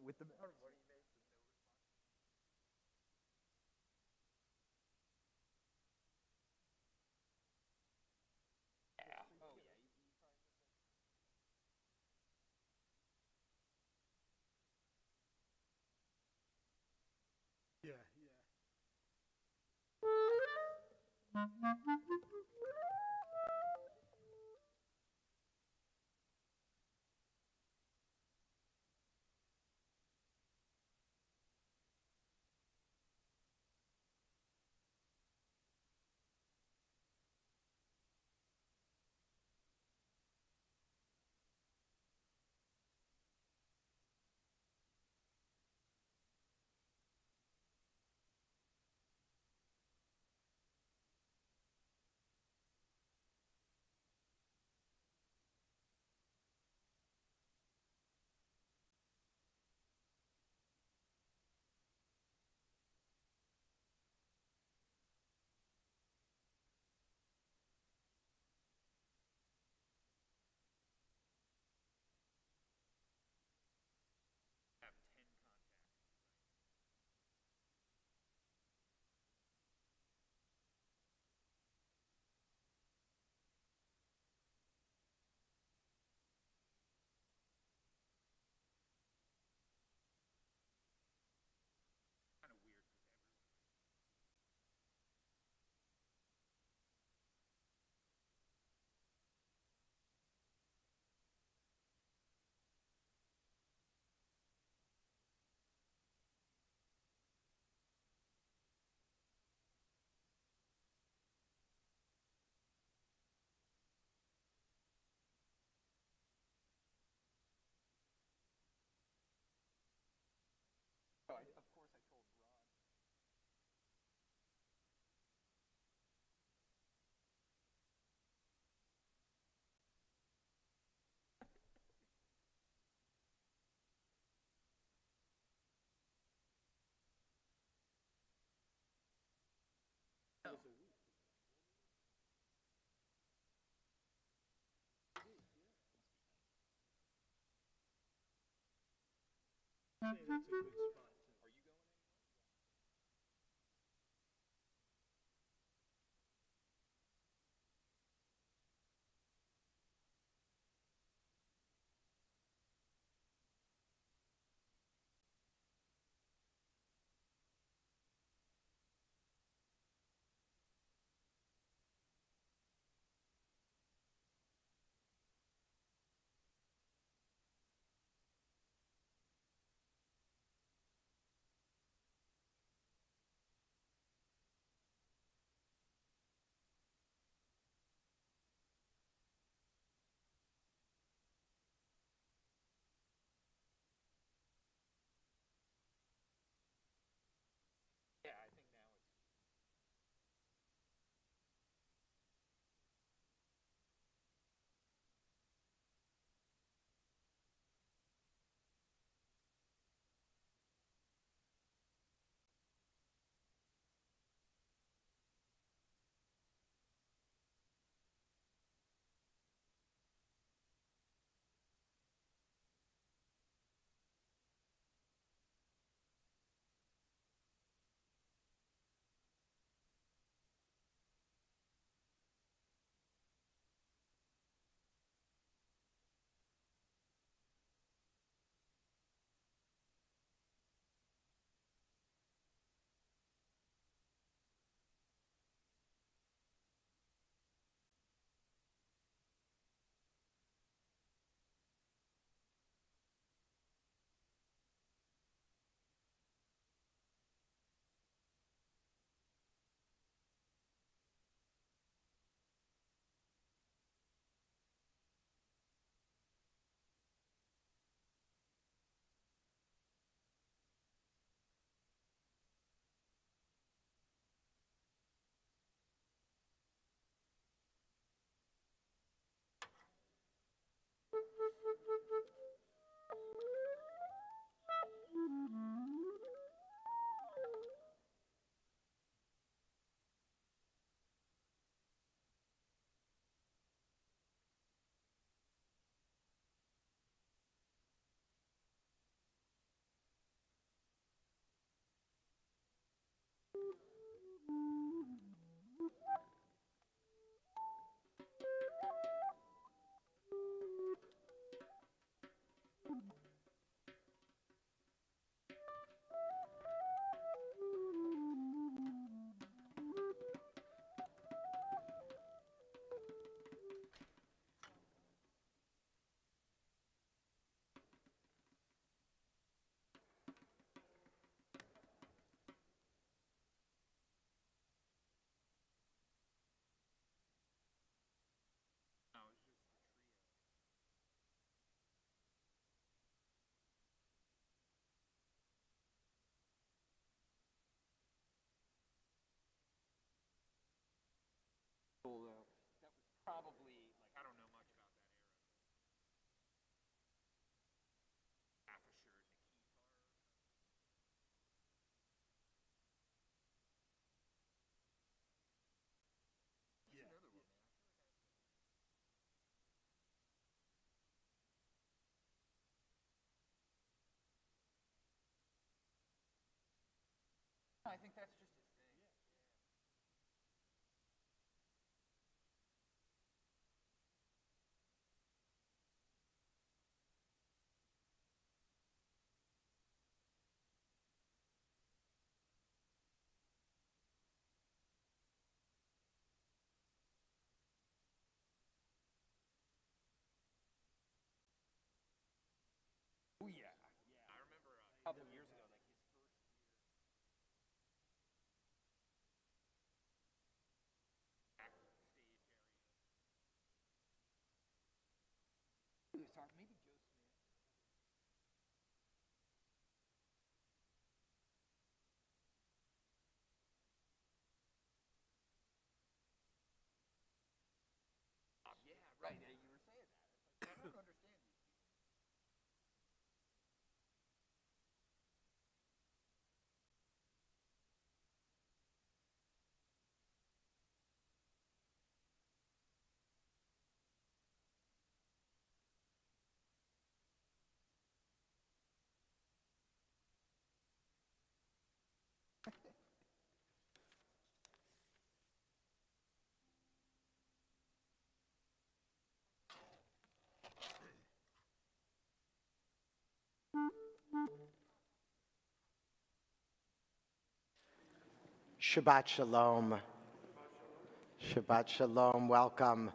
with the yeah, yeah. Say that's a good spot. I think that's just his thing. Oh yeah. I remember A couple years ago, like his first stage area. year. Sorry, maybe Joe Smith. Yeah, right. You were saying that. It's like, I don't understand these people. Shabbat Shalom. Shabbat Shalom. Welcome.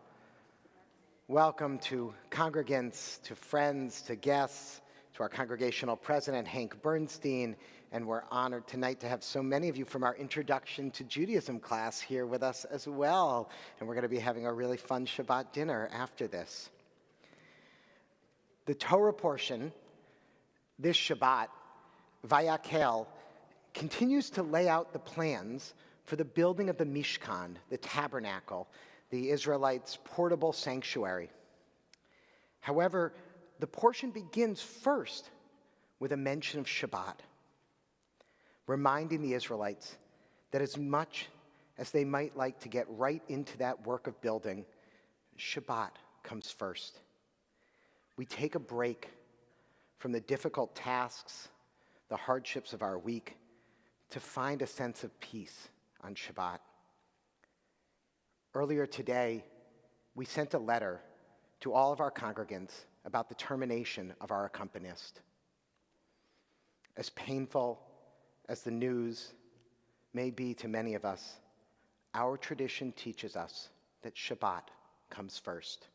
Welcome to congregants, to friends, to guests, to our congregational president, Hank Bernstein. And we're honored tonight to have so many of you from our Introduction to Judaism class here with us as well. And we're going to be having a really fun Shabbat dinner after this. The Torah portion, this Shabbat, Vayakel, continues to lay out the plans for the building of the Mishkan, the tabernacle, the Israelites' portable sanctuary. However, the portion begins first with a mention of Shabbat, reminding the Israelites that as much as they might like to get right into that work of building, Shabbat comes first. We take a break from the difficult tasks, the hardships of our week, to find a sense of peace on Shabbat. Earlier today, we sent a letter to all of our congregants about the termination of our accompanist. As painful as the news may be to many of us, our tradition teaches us that Shabbat comes first.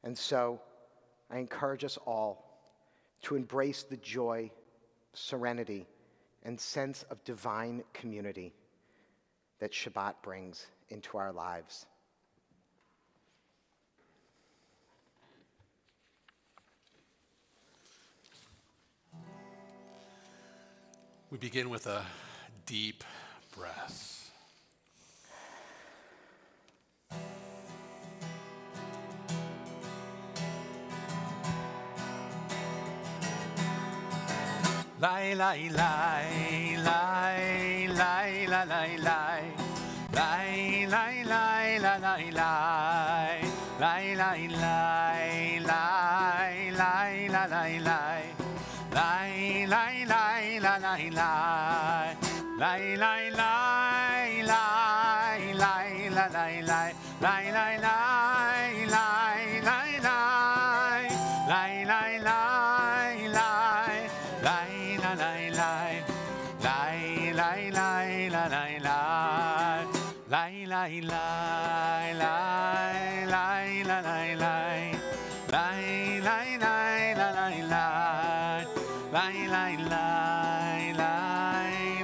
And so, I encourage us all to embrace the joy, serenity, and sense of divine community that Shabbat brings into our lives. We begin with a deep breath. Lai lai lai lai lai la lai lai lai lai lai la lai lai lai lai lai lai lai la lai lai lai lai lai la lai lai lai lai lai lai lai la lai lai lai lai lai lai lai lai lai lai lai lai lai la lai lai lai lai lai la lai lai lai lai lai lai lai la lai lai lai lai lai la lai lai lai lai lai lai lai la lai lai lai lai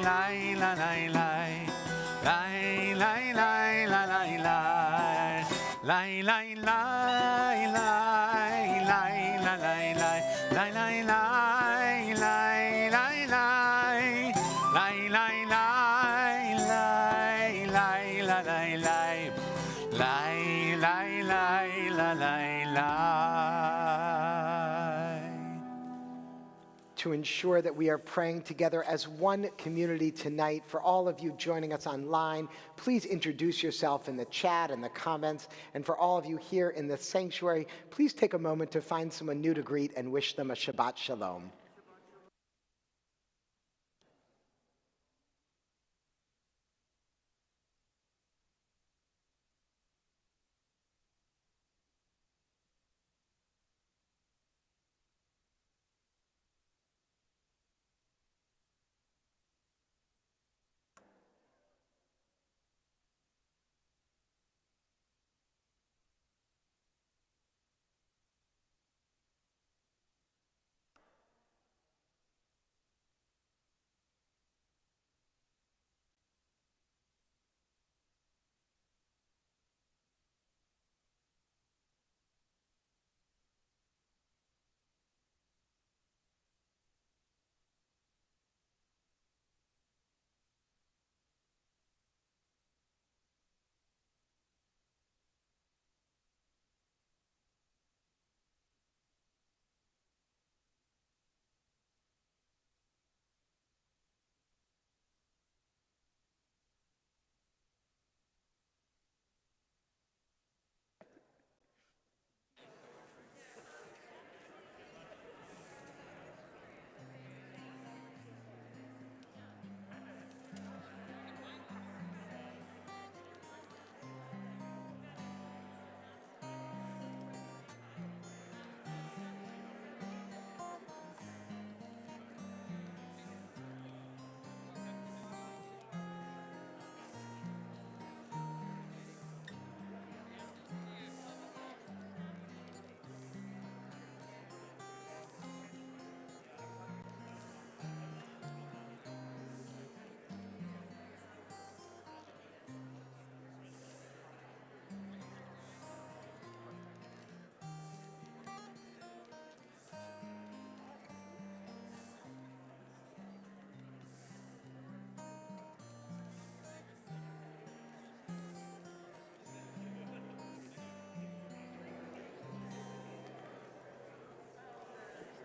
lai la lai lai lai lai lai lai lai la lai lai lai lai lai lai lai lai lai lai lai lai lai la lai lai lai lai lai la lai lai. To ensure that we are praying together as one community tonight, for all of you joining us online, please introduce yourself in the chat and the comments. And for all of you here in the sanctuary, please take a moment to find someone new to greet and wish them a Shabbat Shalom.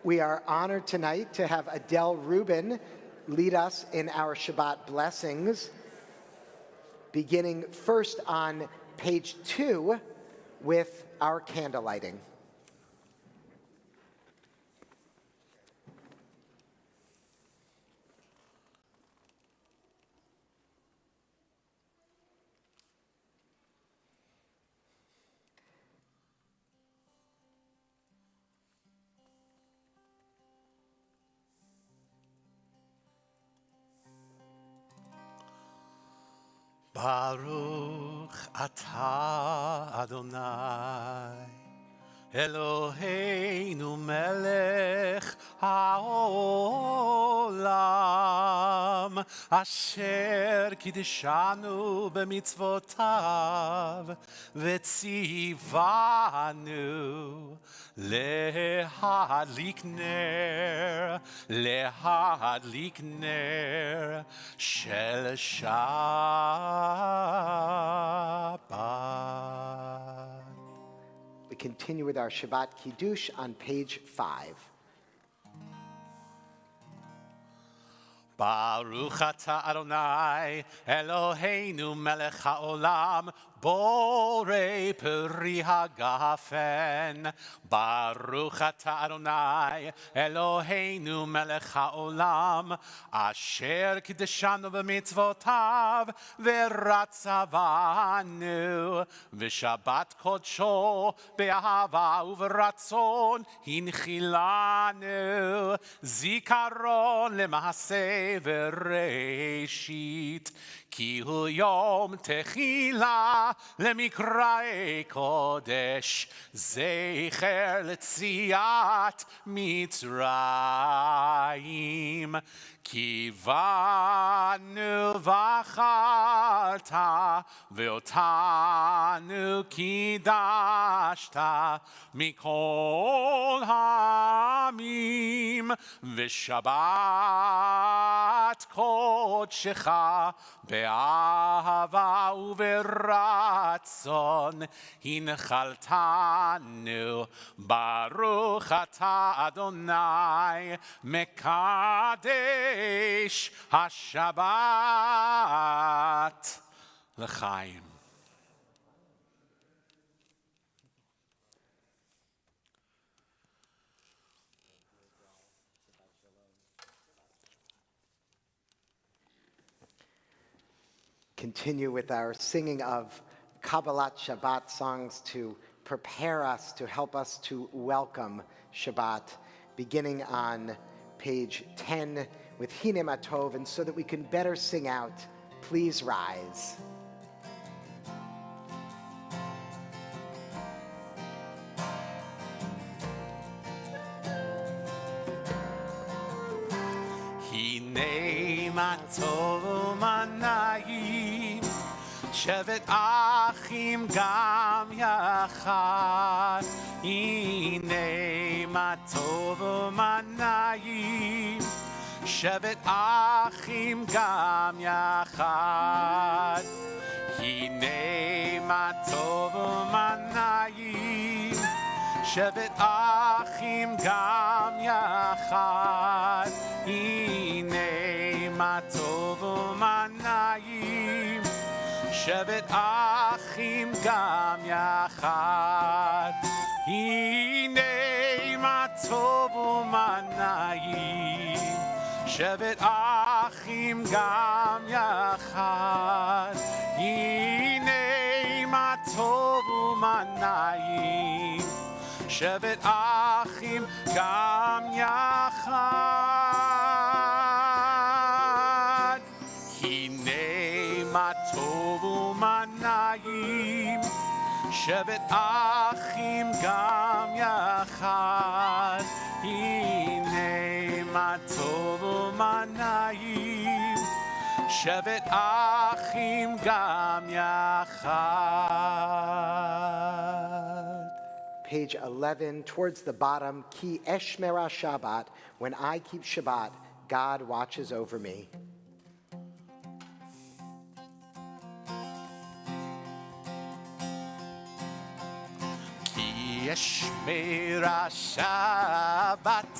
We are honored tonight to have Adele Rubin lead us in our Shabbat blessings, beginning first on page 2 with our candle lighting. Baruch atah Adonai Eloheinu melech haolam asher kiddushanu b'mitzvotav v'tzivanu lehadlik ner shel Shabbat. We continue with our Shabbat Kiddush on page 5. Baruch atah Adonai Eloheinu melech haolam borei peri hagafen. Baruch atah Adonai Eloheinu melech haolam asher kiddushanu b'mitzvotav v'ratzavanu v'shabbat kodsho be'ahava u'v'ratzon hinchilanu zikaron lema'aseh v'reishit ki hu yom techila lemikrae kodesh zecher letziat mitzrayim kivanu v'achalta ve'otanu kidashta mikol hamim v'shabbat kodshecha be'ahava u'v'ratzon hinchaltanu baruch atah Adonai mekadesh hashabbat l'chaim. Continue with our singing of Kabbalat Shabbat songs to prepare us, to help us to welcome Shabbat, beginning on page 10 with Hine Matov, and so that we can better sing out, Please Rise. Hine matov manayim shevet achim gam yachad. Hine matov manayim shevet achim gam yachad. Hine matov manayim shevet achim gam yachad. Hine matov manayim shevet achim gam yachad. Hine matov manayim shevet achim gam yachad. Hine matov manayim shevet achim gam yachad. Hine matov manayim shevet achim gam yachad. Hine matov manayim shevet achim gam yachad. Page 11, towards the bottom, Ki Eshmera Shabbat, when I keep Shabbat, God watches over me. Ki ישמר השבת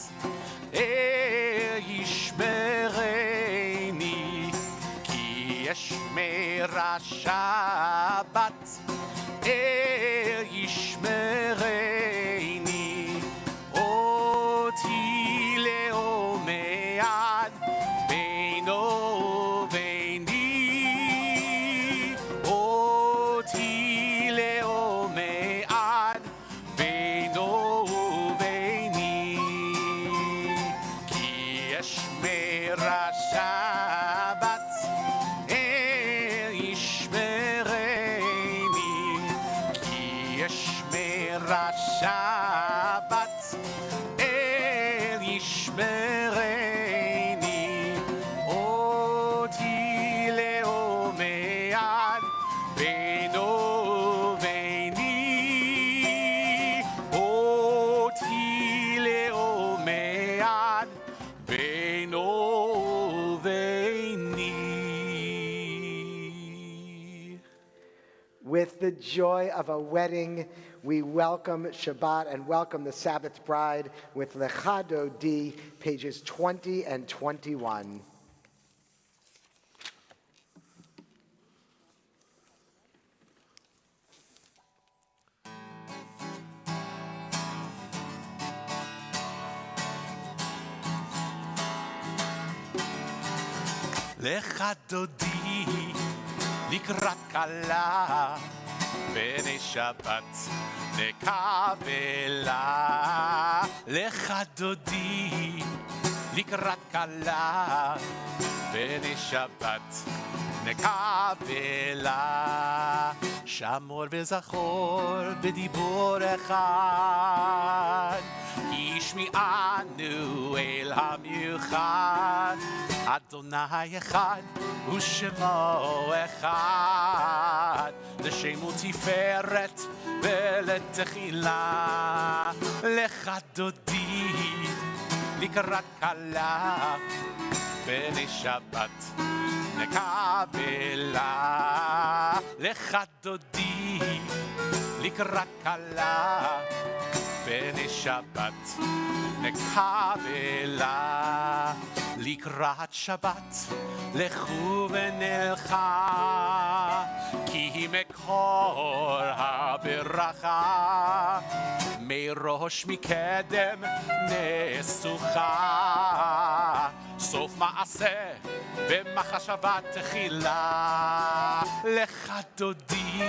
ישמרני כי ישמר השבת ישמרני אותי לעולמי עד בינו וביני אותי לעולמי עד בינו וביני כי ישמר השבת ישמרני כי ישמר השבת ישמרני אותי לעולמי עד בינו וביני אותי לעולמי עד בינו וביני. With the joy of a wedding, we welcome Shabbat and welcome the Sabbath bride with Lecha Dodi, pages 20 and 21. לך דודי לקראת כלה בני שבת נקבלה לך דודי לקראת כלה בני שבת נקבלה שמור וזכור בדיבור אחד ישמיענו אל המיוחד אדוני אחד ושמו אחד לשם ותפארת ולתחילה לך דודי לקראת כלה בני שבת נקבלה לך דודי לקראת כלה בני שבת נקבלה לקראת שבת לכו ונלכה כי מקור הברכה מראש מקדם נסוכה סוף מעשה במחשבה תחילה לך דודי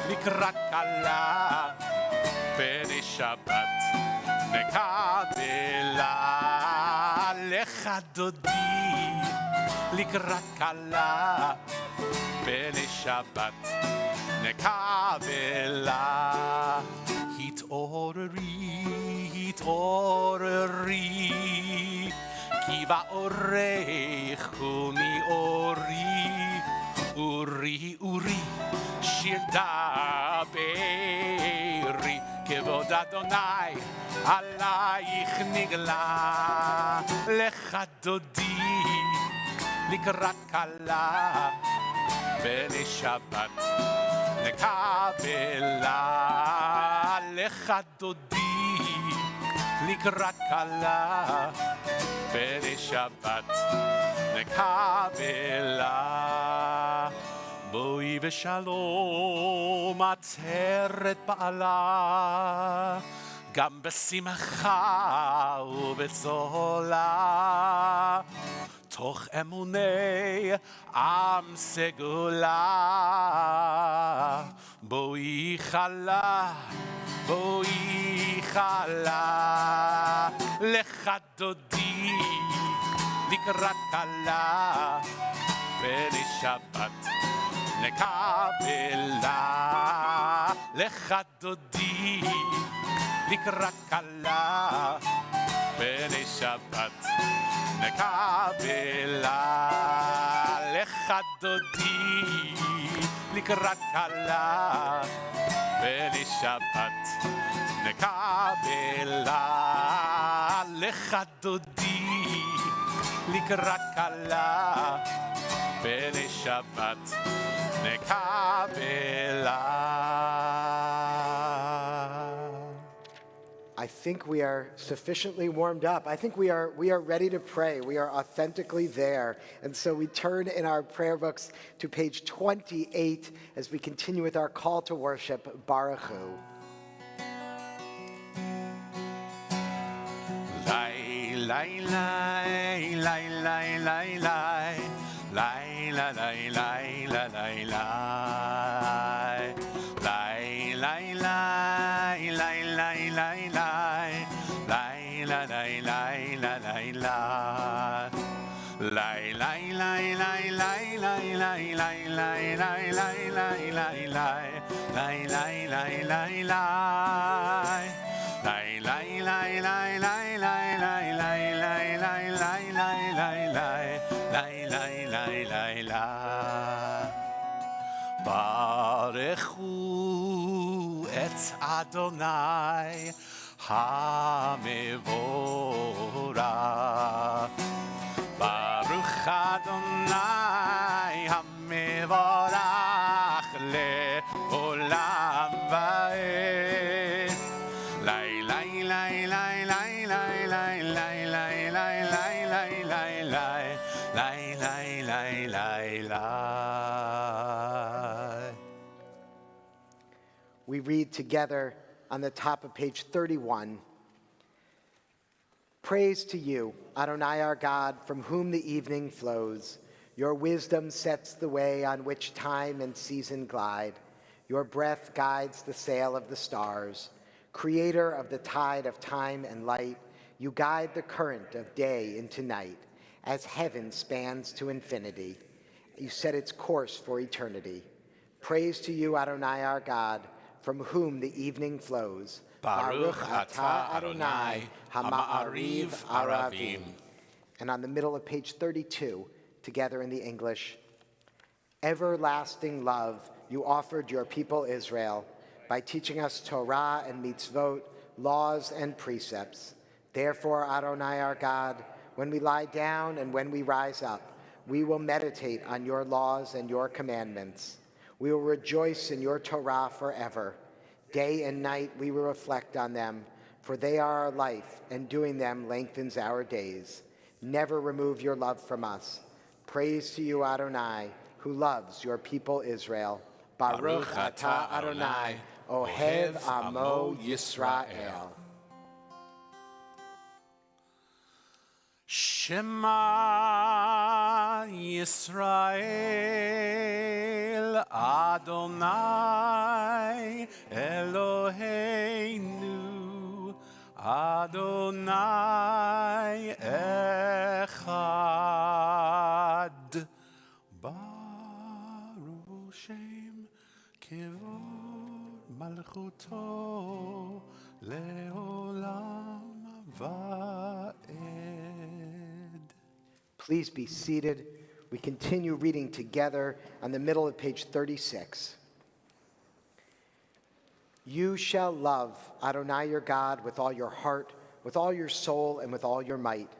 לקראת כלה בני שבת נקבלה לך דודי לקראת כלה בני שבת נקבלה התעוררי התעוררי כי באורך קומי אורי אורי אורי שיר דברי כבוד אדוני עלייך נגלה לך דודי לקראת כלה בני שבת נקבלה לך דודי לקראת כלה בני שבת נקבלה בואי ושלום עצרת בעלה גם בשמחה ובצהלה תוך אמוני עם סגולה בואי חלה בואי חלה לך דודי לקראת כלה בני שבת נקבלה לך דודי לקראת כלה בני שבת נקבלה לך דודי לקראת כלה בני שבת נקבלה לך דודי לקראת כלה בני שבת נקבלה think we are sufficiently warmed up. I think we are ready to pray. We are authentically there. And so we turn in our prayer books to page 28 as we continue with our call to worship, Baruch Hu. Lai, lai, lai, lai, lai, lai, lai. Lai, la, lai, lai, la, lai, lai. Lai, lai, lai, lai, lai, lai, lai. Lai, la, lai, lai, la, lai, lai. Lai, lai, lai, lai, lai, lai, lai, lai, lai, lai, lai, lai, lai, lai. Lai, lai, lai, lai, lai. Lai, lai, lai, lai, lai, lai, lai, lai, lai, lai, lai, lai, lai, lai. Lai, lai, lai, lai, lai. Baruch hu et Adonai HaMevorach. Baruch Adonai HaMevorach le'olam va'ed. Lai, lai, lai, lai, lai, lai, lai, lai, lai, lai, lai, lai, lai, lai. Lai, lai, lai, lai, lai. We read together on the top of page 31. Praise to you, Adonai our God, from whom the evening flows. Your wisdom sets the way on which time and season glide. Your breath guides the sail of the stars. Creator of the tide of time and light, you guide the current of day into night. As heaven spans to infinity, you set its course for eternity. Praise to you, Adonai our God, from whom the evening flows. Baruch atah Adonai hama'ariv aravim. And on the middle of page 32, together in the English, everlasting love you offered your people Israel by teaching us Torah and mitzvot, laws and precepts. Therefore, Adonai our God, when we lie down and when we rise up, we will meditate on your laws and your commandments. We will rejoice in your Torah forever. Day and night we will reflect on them, for they are our life, and doing them lengthens our days. Never remove your love from us. Praise to you, Adonai, who loves your people Israel. Baruch atah Adonai, Ohev Amo Yisrael. Shema Yisrael Adonai Eloheinu Adonai Echad Baruch Shem Kivod Malchuto Leolam Va'ed. Please be seated. We continue reading together on the middle of page 36. You shall love Adonai your God with all your heart, with all your soul, and with all your might.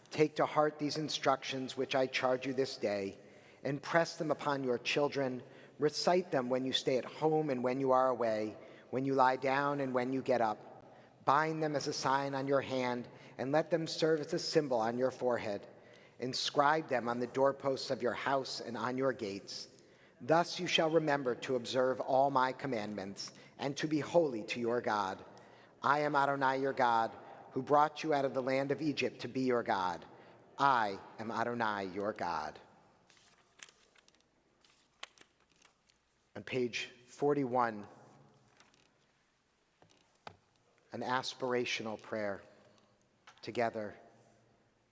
Take to heart these instructions which I charge you this day, and press them upon your children. Recite them when you stay at home and when you are away, when you lie down and when you get up. Bind them as a sign on your hand, and let them serve as a symbol on your forehead. Inscribe them on the doorposts of your house and on your gates. Thus you shall remember to observe all my commandments and to be holy to your God. I am Adonai your God, who brought you out of the land of Egypt to be your God. I am Adonai your God. On page 41, an aspirational prayer together.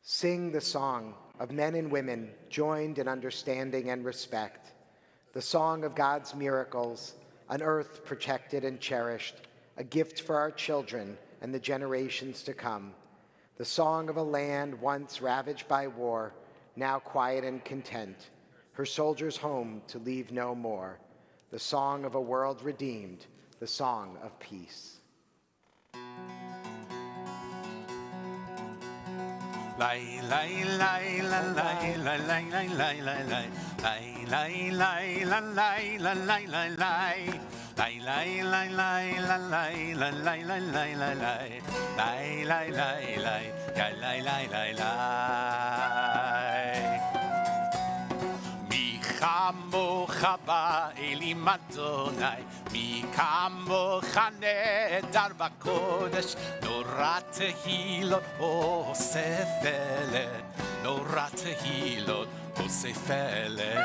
Sing the song of men and women joined in understanding and respect, the song of God's miracles, an earth protected and cherished, a gift for our children and the generations to come, the song of a land once ravaged by war, now quiet and content, her soldiers home to leave no more, the song of a world redeemed, the song of peace. Lai lai lai la lai la lai lai lai lai lai lai lai lai la lai la lai lai lai Lay, lay, lay, lay, lay, lay, lay, lay, lay, lay, lay, lay, lay, lay, lay, lay, lay, lay, lay. Mi כמוך באלים אדוני, מי כמוך נהדר בקודש, נורא תהילות אוסף אלה, נורא תהילות אוסף אלה.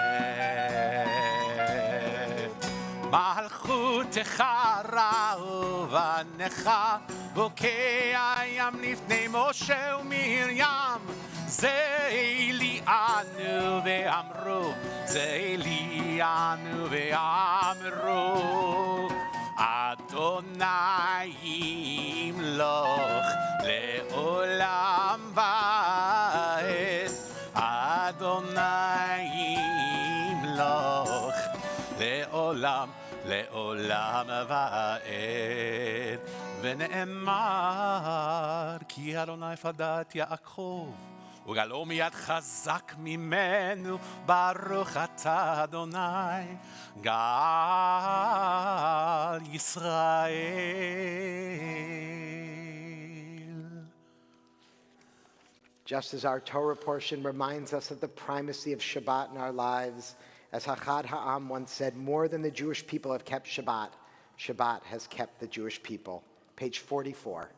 מלכותך רעובנך, בוקע ים לפני משה ומרים, זה אלינו ואמרו, זה אלינו ואמרו, אדוני ימלוך לעולם ועד, אדוני ימלוך לעולם לעולם ועד. ונאמר כי אדוני פדת יעקב וגלו מיד חזק ממנו, ברוך אתה אדוני גל ישראל. Just as our Torah portion reminds us of the primacy of Shabbat in our lives, as Hachad Ha'am once said, more than the Jewish people have kept Shabbat, Shabbat has kept the Jewish people. Page 44.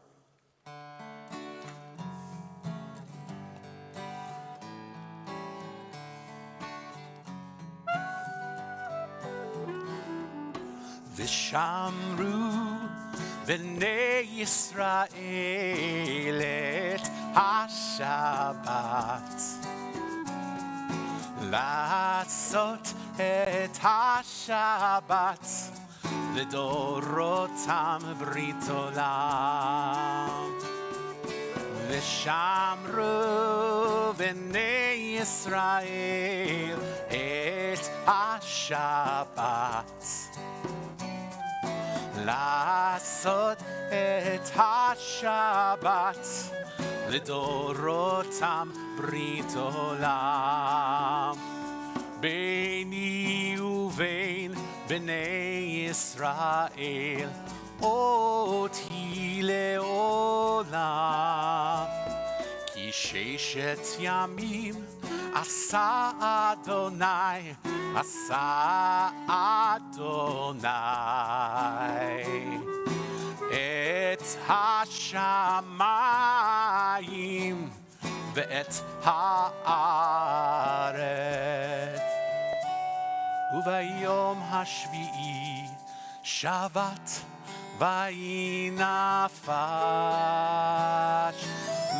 ושמרו בני ישראל את השבת, לעשות את השבת לדורותם ברית עולם. ושמרו בני ישראל את השבת, לעשות את השבת לדורותם ברית עולם. ביני ובין בני ישראל אותי לעולם, כי ששת ימים עשה אדוני, עשה אדוני את השמיים ואת הארץ, וביום השביעי שבת וינפש.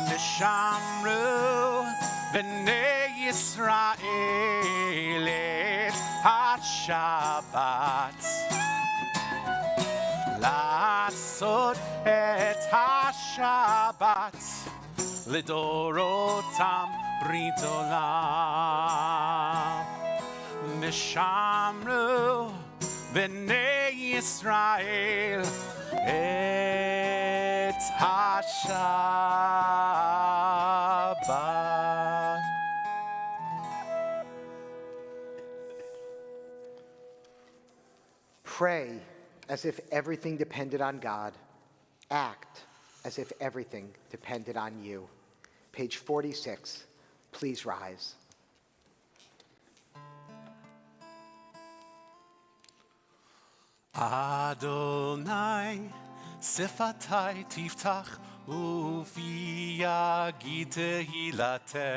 ושמרו בני ישראל את השבת, לעשות את השבת לדורותם ברית עולם. ושמרו בני ישראל את השבת. Pray as if everything depended on God. Act as if everything depended on you. Page 46. Please rise. Adonai, שפתי תפתח ופי יגיד תהילתך.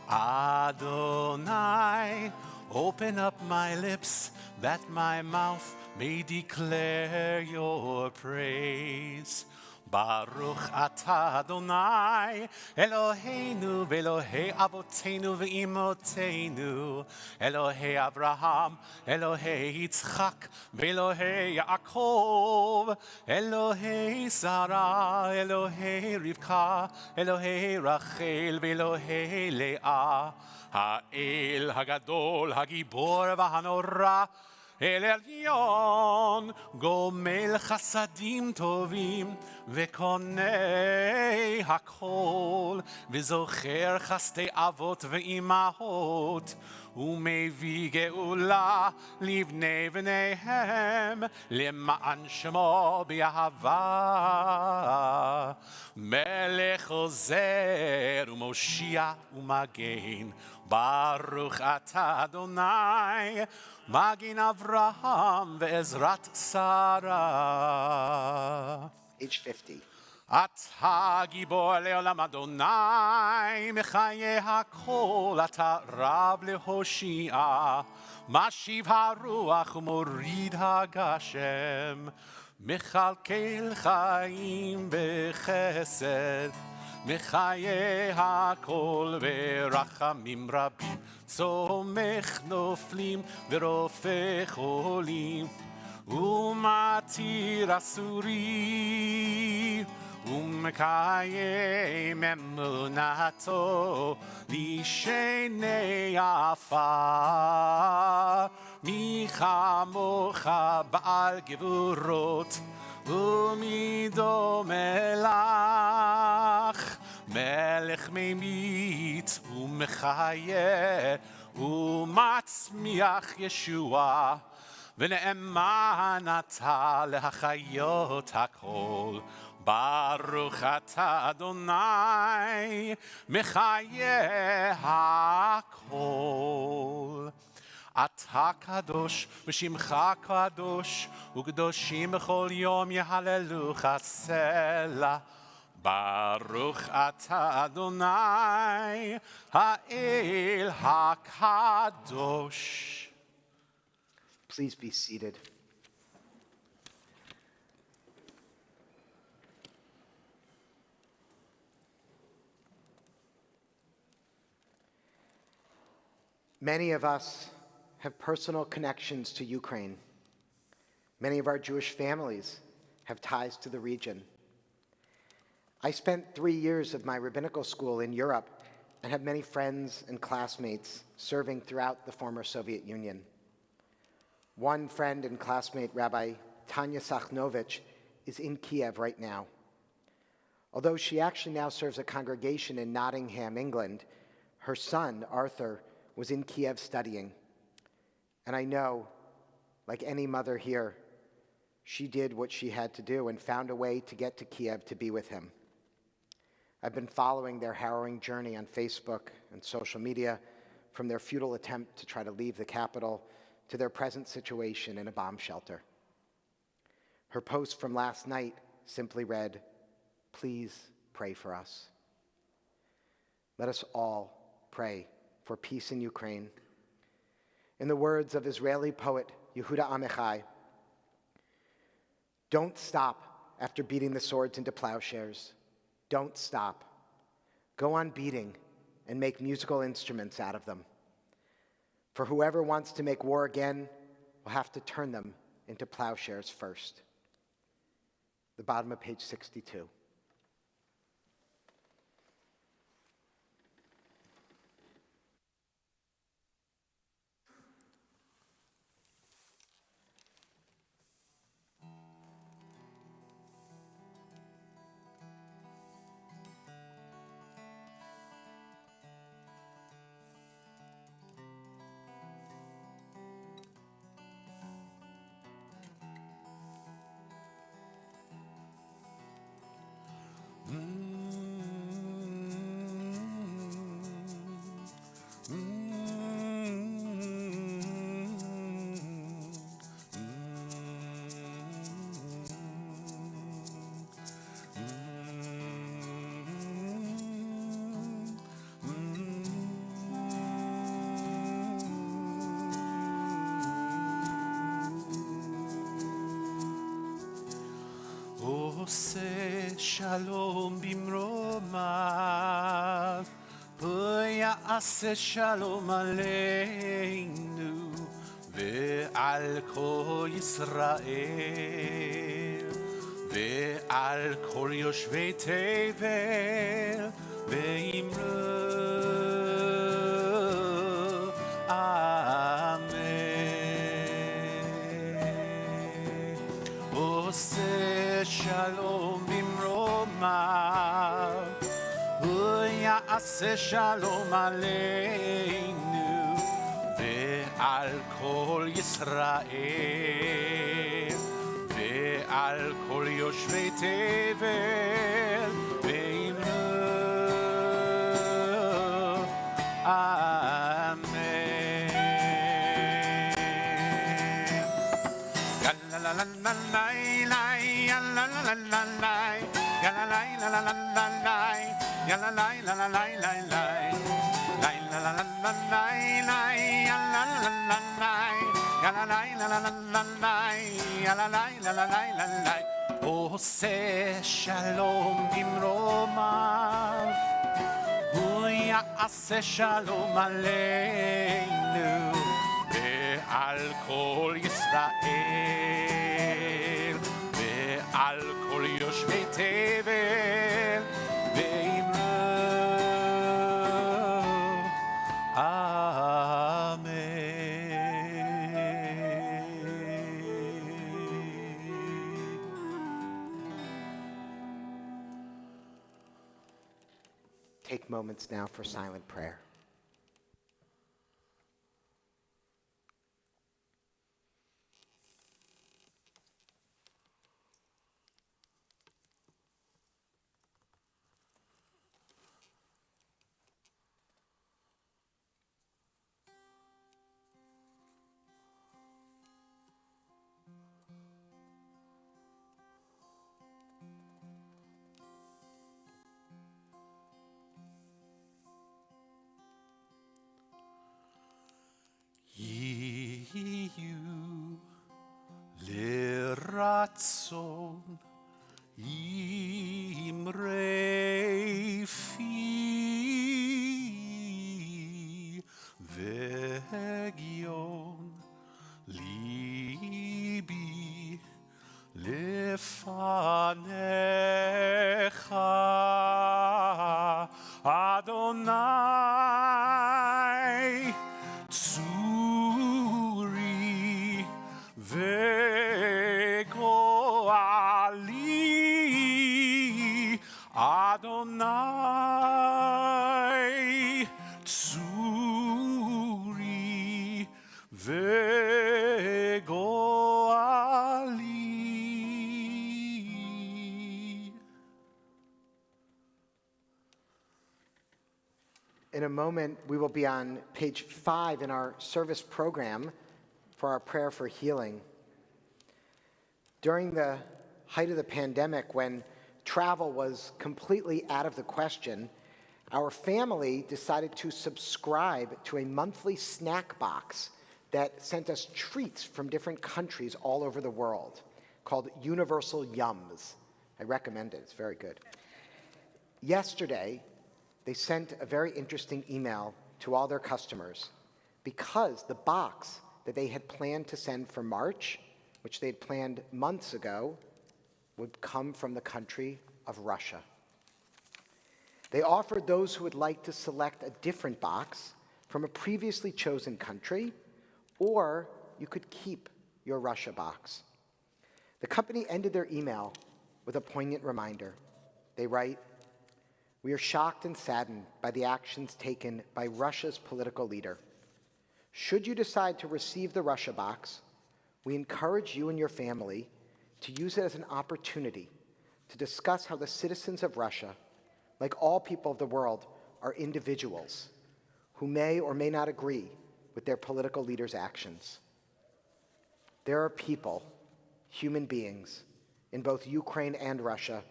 Adonai, open up my lips that my mouth may declare your praise. Baruch atah Adonai, Eloheinu ve'Elohei avoteinu ve'imotenu, Elohei Abraham, Elohei Yitzchak, ve'Elohei Yaakov, Elohei Sarah, Elohei Rivka, Elohei Rachel, ve'Elohei Leah, Ha'el Hagadol, Hagibor v'Hanorah, אל עליון, גומל חסדים טובים וקונה הכל, וזוכר חסדי אבות ואימהות, ומביא גאולה לבני בניהם, למען שמו באהבה. מלך עוזר ומושיע ומגן, ברוך אתה אדוני, מגן אברהם ועזרת שרה. Page 50. אתה גיבור לעולם אדוני, מחיי הכל אתה רב להושיע, משיב הרוח ומוריד הגשם, מכלכל חיים בחסד, מחיי הכל ברחמים רבים, צומח נופלים ורופא חולים, ומתיר אסורים, ומקיים אמונתו לשני עפר. מי כמוך בעל גבורות, ומי דומה לך, מלך ממית ומחיה, ומצמיח ישועה, ונאמן אתה להחיות הכל. ברוך אתה אדוני, מחיה הכל. אתה קדוש ושמך קדוש, וקדושים בכל יום יהללוך סלה. ברוך אתה אדוני, האל הקדוש. Please be seated. Many of us have personal connections to Ukraine. Many of our Jewish families have ties to the region. I spent 3 years of my rabbinical school in Europe and have many friends and classmates serving throughout the former Soviet Union. One friend and classmate, Rabbi Tanya Sachnovich, is in Kiev right now. Although she actually now serves a congregation in Nottingham, England, her son, Arthur, was in Kiev studying. And I know, like any mother here, she did what she had to do and found a way to get to Kiev to be with him. I've been following their harrowing journey on Facebook and social media, from their futile attempt to try to leave the capital to their present situation in a bomb shelter. Her post from last night simply read, "Please pray for us." Let us all pray for peace in Ukraine. In the words of Israeli poet Yehuda Amichai, don't stop after beating the swords into plowshares. Don't stop. Go on beating and make musical instruments out of them. For whoever wants to make war again will have to turn them into plowshares first. The bottom of page 62. עושה שלום במרומיו, ויעשה שלום עלינו ועל כל ישראל ועל כל יושבי תבל, ואמרו אמן. עושה שלום במרומיו, הוא יעשה שלום עלינו ועל כל ישראל, ועל כל יושבי תבל, ואמרו אמן. עושה שלום במרומיו, הוא יעשה שלום עלינו ועל כל ישראל ועל כל יושבי תבל, ואמרו אמן. Take moments now for silent prayer. יהיו לרצון אמרי פי והגיון ליבי לפניך, אדוני צורי וגואלי, אדוני צורי וגואלי. In a moment, we will be on page 5 in our service program for our prayer for healing. During the height of the pandemic, when travel was completely out of the question, our family decided to subscribe to a monthly snack box that sent us treats from different countries all over the world called Universal Yums. I recommend it. It's very good. Yesterday, they sent a very interesting email to all their customers because the box that they had planned to send for March, which they had planned months ago, would come from the country of Russia. They offered those who would like to select a different box from a previously chosen country, or you could keep your Russia box. The company ended their email with a poignant reminder. They write, "We are shocked and saddened by the actions taken by Russia's political leader. Should you decide to receive the Russia box, we encourage you and your family to use it as an opportunity to discuss how the citizens of Russia, like all people of the world, are individuals who may or may not agree with their political leaders' actions. There are people, human beings, in both Ukraine and Russia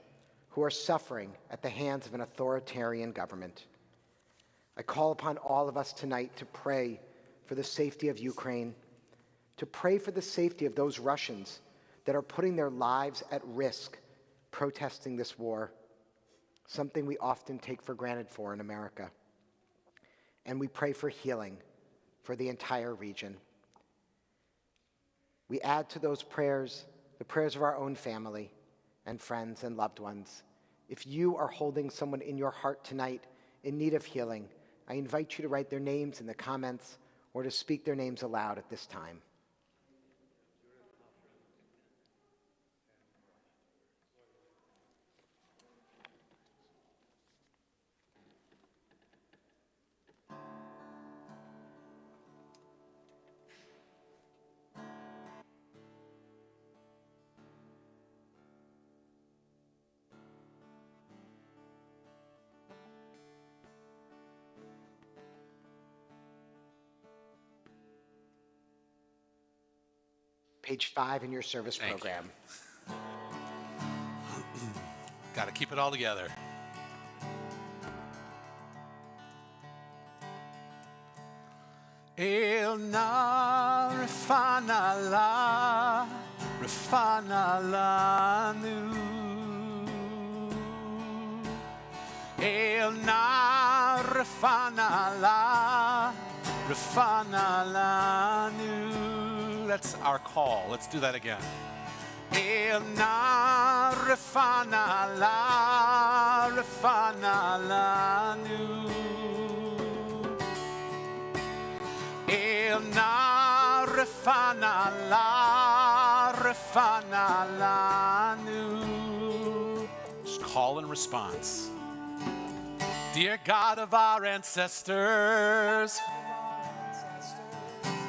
who are suffering at the hands of an authoritarian government. I call upon all of us tonight to pray for the safety of Ukraine, to pray for the safety of those Russians that are putting their lives at risk protesting this war, something we often take for granted for in America. And we pray for healing for the entire region. We add to those prayers the prayers of our own family and friends and loved ones. If you are holding someone in your heart tonight in need of healing, I invite you to write their names in the comments or to speak their names aloud at this time. page 5 in your service Thank you. program. Got to keep it all together. El na refana lanu. El na refana lanu. That's our call. Let's do that again. El na refana lanu. El na refana lanu. Just call and response. Dear God of our ancestors,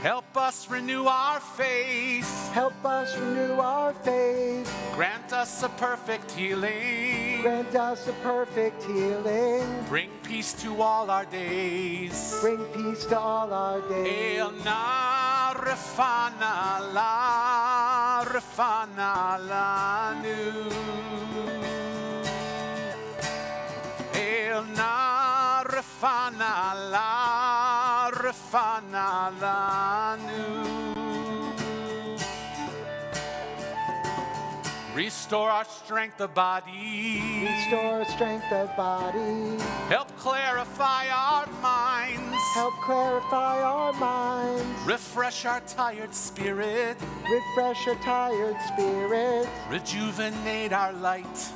help us renew our faith. Help us renew our faith. Grant us a perfect healing. Grant us a perfect healing. Bring peace to all our days. Bring peace to all our days. El na refana lanu. El na refana lanu. Restore our strength of body. Restore strength of body. Help clarify our minds. Help clarify our minds. Refresh our tired spirit. Refresh a tired spirit. Rejuvenate our light.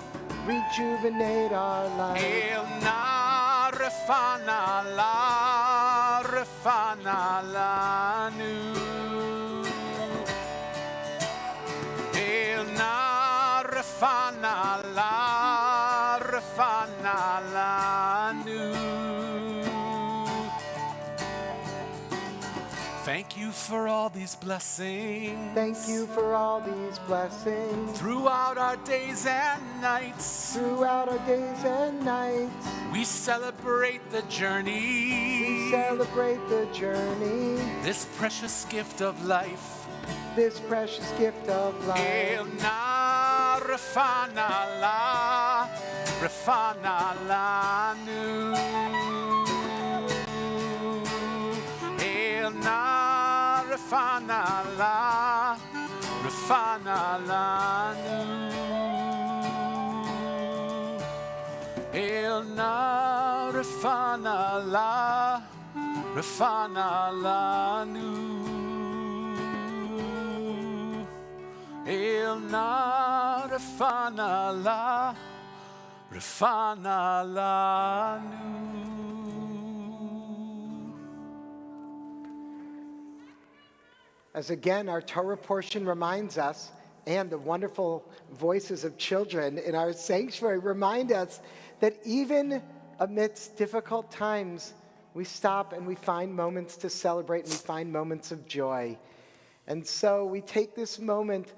Rejuvenate our life. El na refana lanu. El na refana lanu. Thank you for all these blessings. Thank you for all these blessings. Throughout our days and nights, Throughout our days and nights, we celebrate the we journey. celebrate the journey. This precious gift of life. This precious gift of El life. na refana lanu. El na refana lanu. El na refana lanu. El na refana lanu. As again, our Torah portion reminds us, and the wonderful voices of children in our sanctuary remind us that even amidst difficult times, we stop and we find moments to celebrate and we find moments of joy. And so we take this moment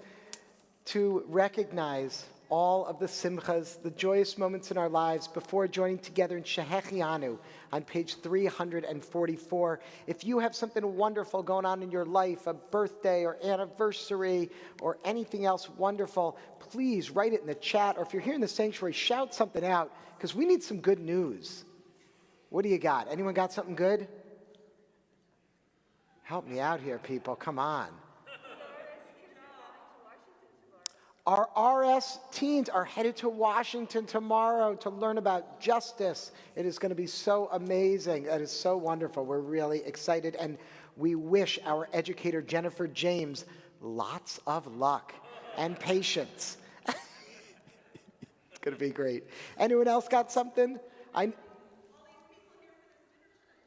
to recognize all of the simchas, the joyous moments in our lives before joining together in Shehechianu on page 344. If you have something wonderful going on in your life, a birthday or anniversary or anything else wonderful, please write it in the chat, or if you're here in the sanctuary, shout something out, because we need some good news. What do you got? Anyone got something good? Help me out here, people. Come on. Our RS teens are headed to Washington tomorrow to learn about justice. It is going to be so amazing. That is so wonderful. We're really excited, and we wish our educator, Jennifer James, lots of luck and patience. It's going to be great. Anyone else got something?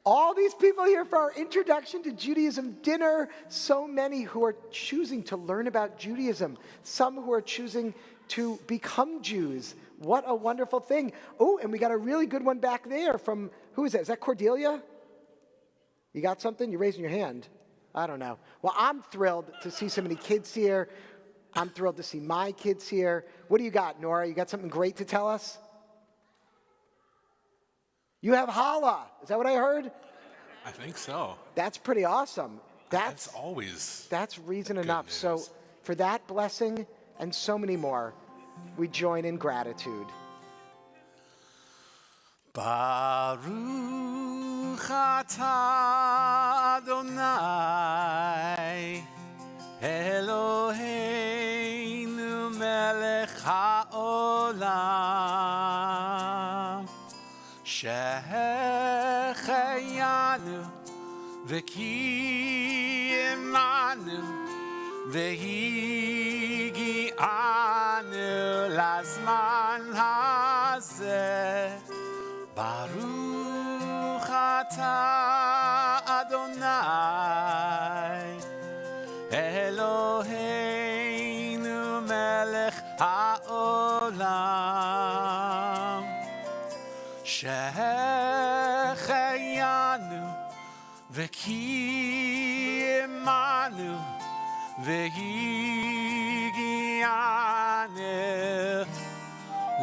All these people here for our Introduction to Judaism dinner. So many who are choosing to learn about Judaism. Some who are choosing to become Jews. What a wonderful thing. Oh, and we got a really good one back there from, who is that? Is that Cordelia? You got something? You're raising your hand. I don't know. Well, I'm thrilled to see so many kids here. I'm thrilled to see my kids here. What do you got, Nora? You got something great to tell us? You have challah. Is that what I heard? I think so. That's pretty awesome. That's always That's reason good enough. news. So For that blessing and so many more, we join in gratitude. Baruch atah Adonai Eloheinu melech haolam Shehecheyanu v'kiyemanu v'higi'anu lazman hazeh Baruch atah Adonai Eloheinu melech haolam Shehecheyanu v'kiyemanu v'higi'anu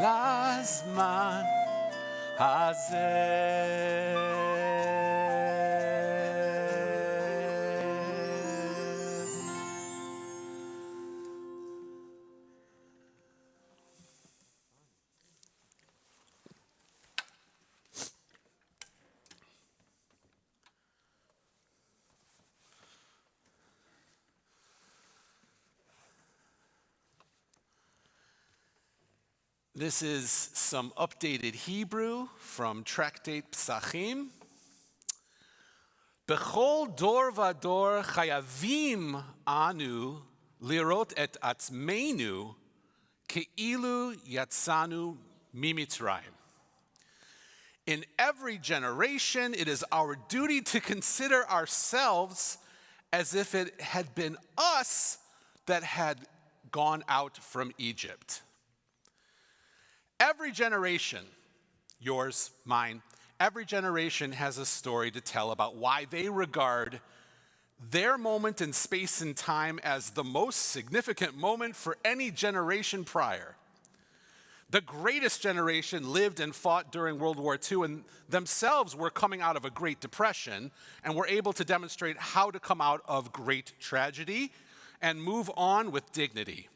lazman This is some updated Hebrew from Tractate Psachim. Bechol dor vador chayavim anu lirot et atzmeinu keilu yatzanu mimitzrayim. In every generation, it is our duty to consider ourselves as if it had been us that had gone out from Egypt. Every generation, yours, mine, every generation has a story to tell about why they regard their moment in space and time as the most significant moment for any generation prior. The greatest generation lived and fought during World War II and themselves were coming out of a Great Depression and were able to demonstrate how to come out of great tragedy and move on with dignity.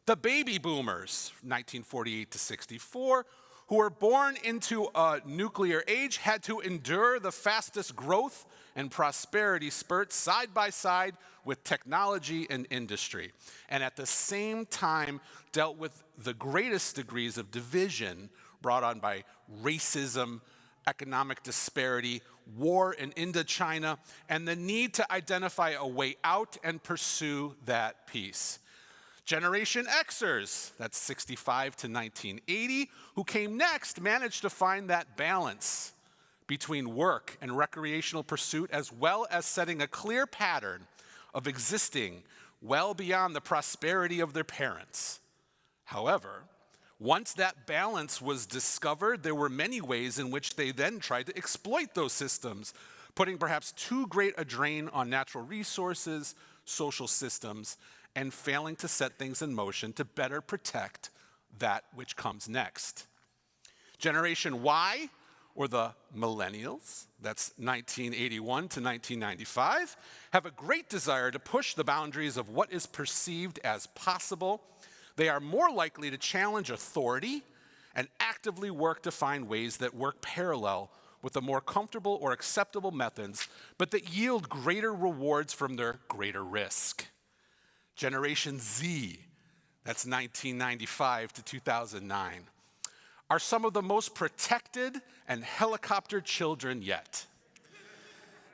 The baby boomers, 1948 to 64, who were born into a nuclear age, had to endure the fastest growth and prosperity spurt side by side with technology and industry, and at the same time dealt with the greatest degrees of division brought on by racism, economic disparity, war in Indochina, and the need to identify a way out and pursue that peace. Generation Xers, that's 65 to 1980, who came next, managed to find that balance between work and recreational pursuit, as well as setting a clear pattern of existing well beyond the prosperity of their parents. However, once that balance was discovered, there were many ways in which they then tried to exploit those systems, putting perhaps too great a drain on natural resources, social systems, and failing to set things in motion to better protect that which comes next. Generation Y, or the millennials, that's 1981 to 1995, have a great desire to push the boundaries of what is perceived as possible. They are more likely to challenge authority and actively work to find ways that work parallel with the more comfortable or acceptable methods, but that yield greater rewards from their greater risk. Generation Z, that's 1995 to 2009, are some of the most protected and helicoptered children yet.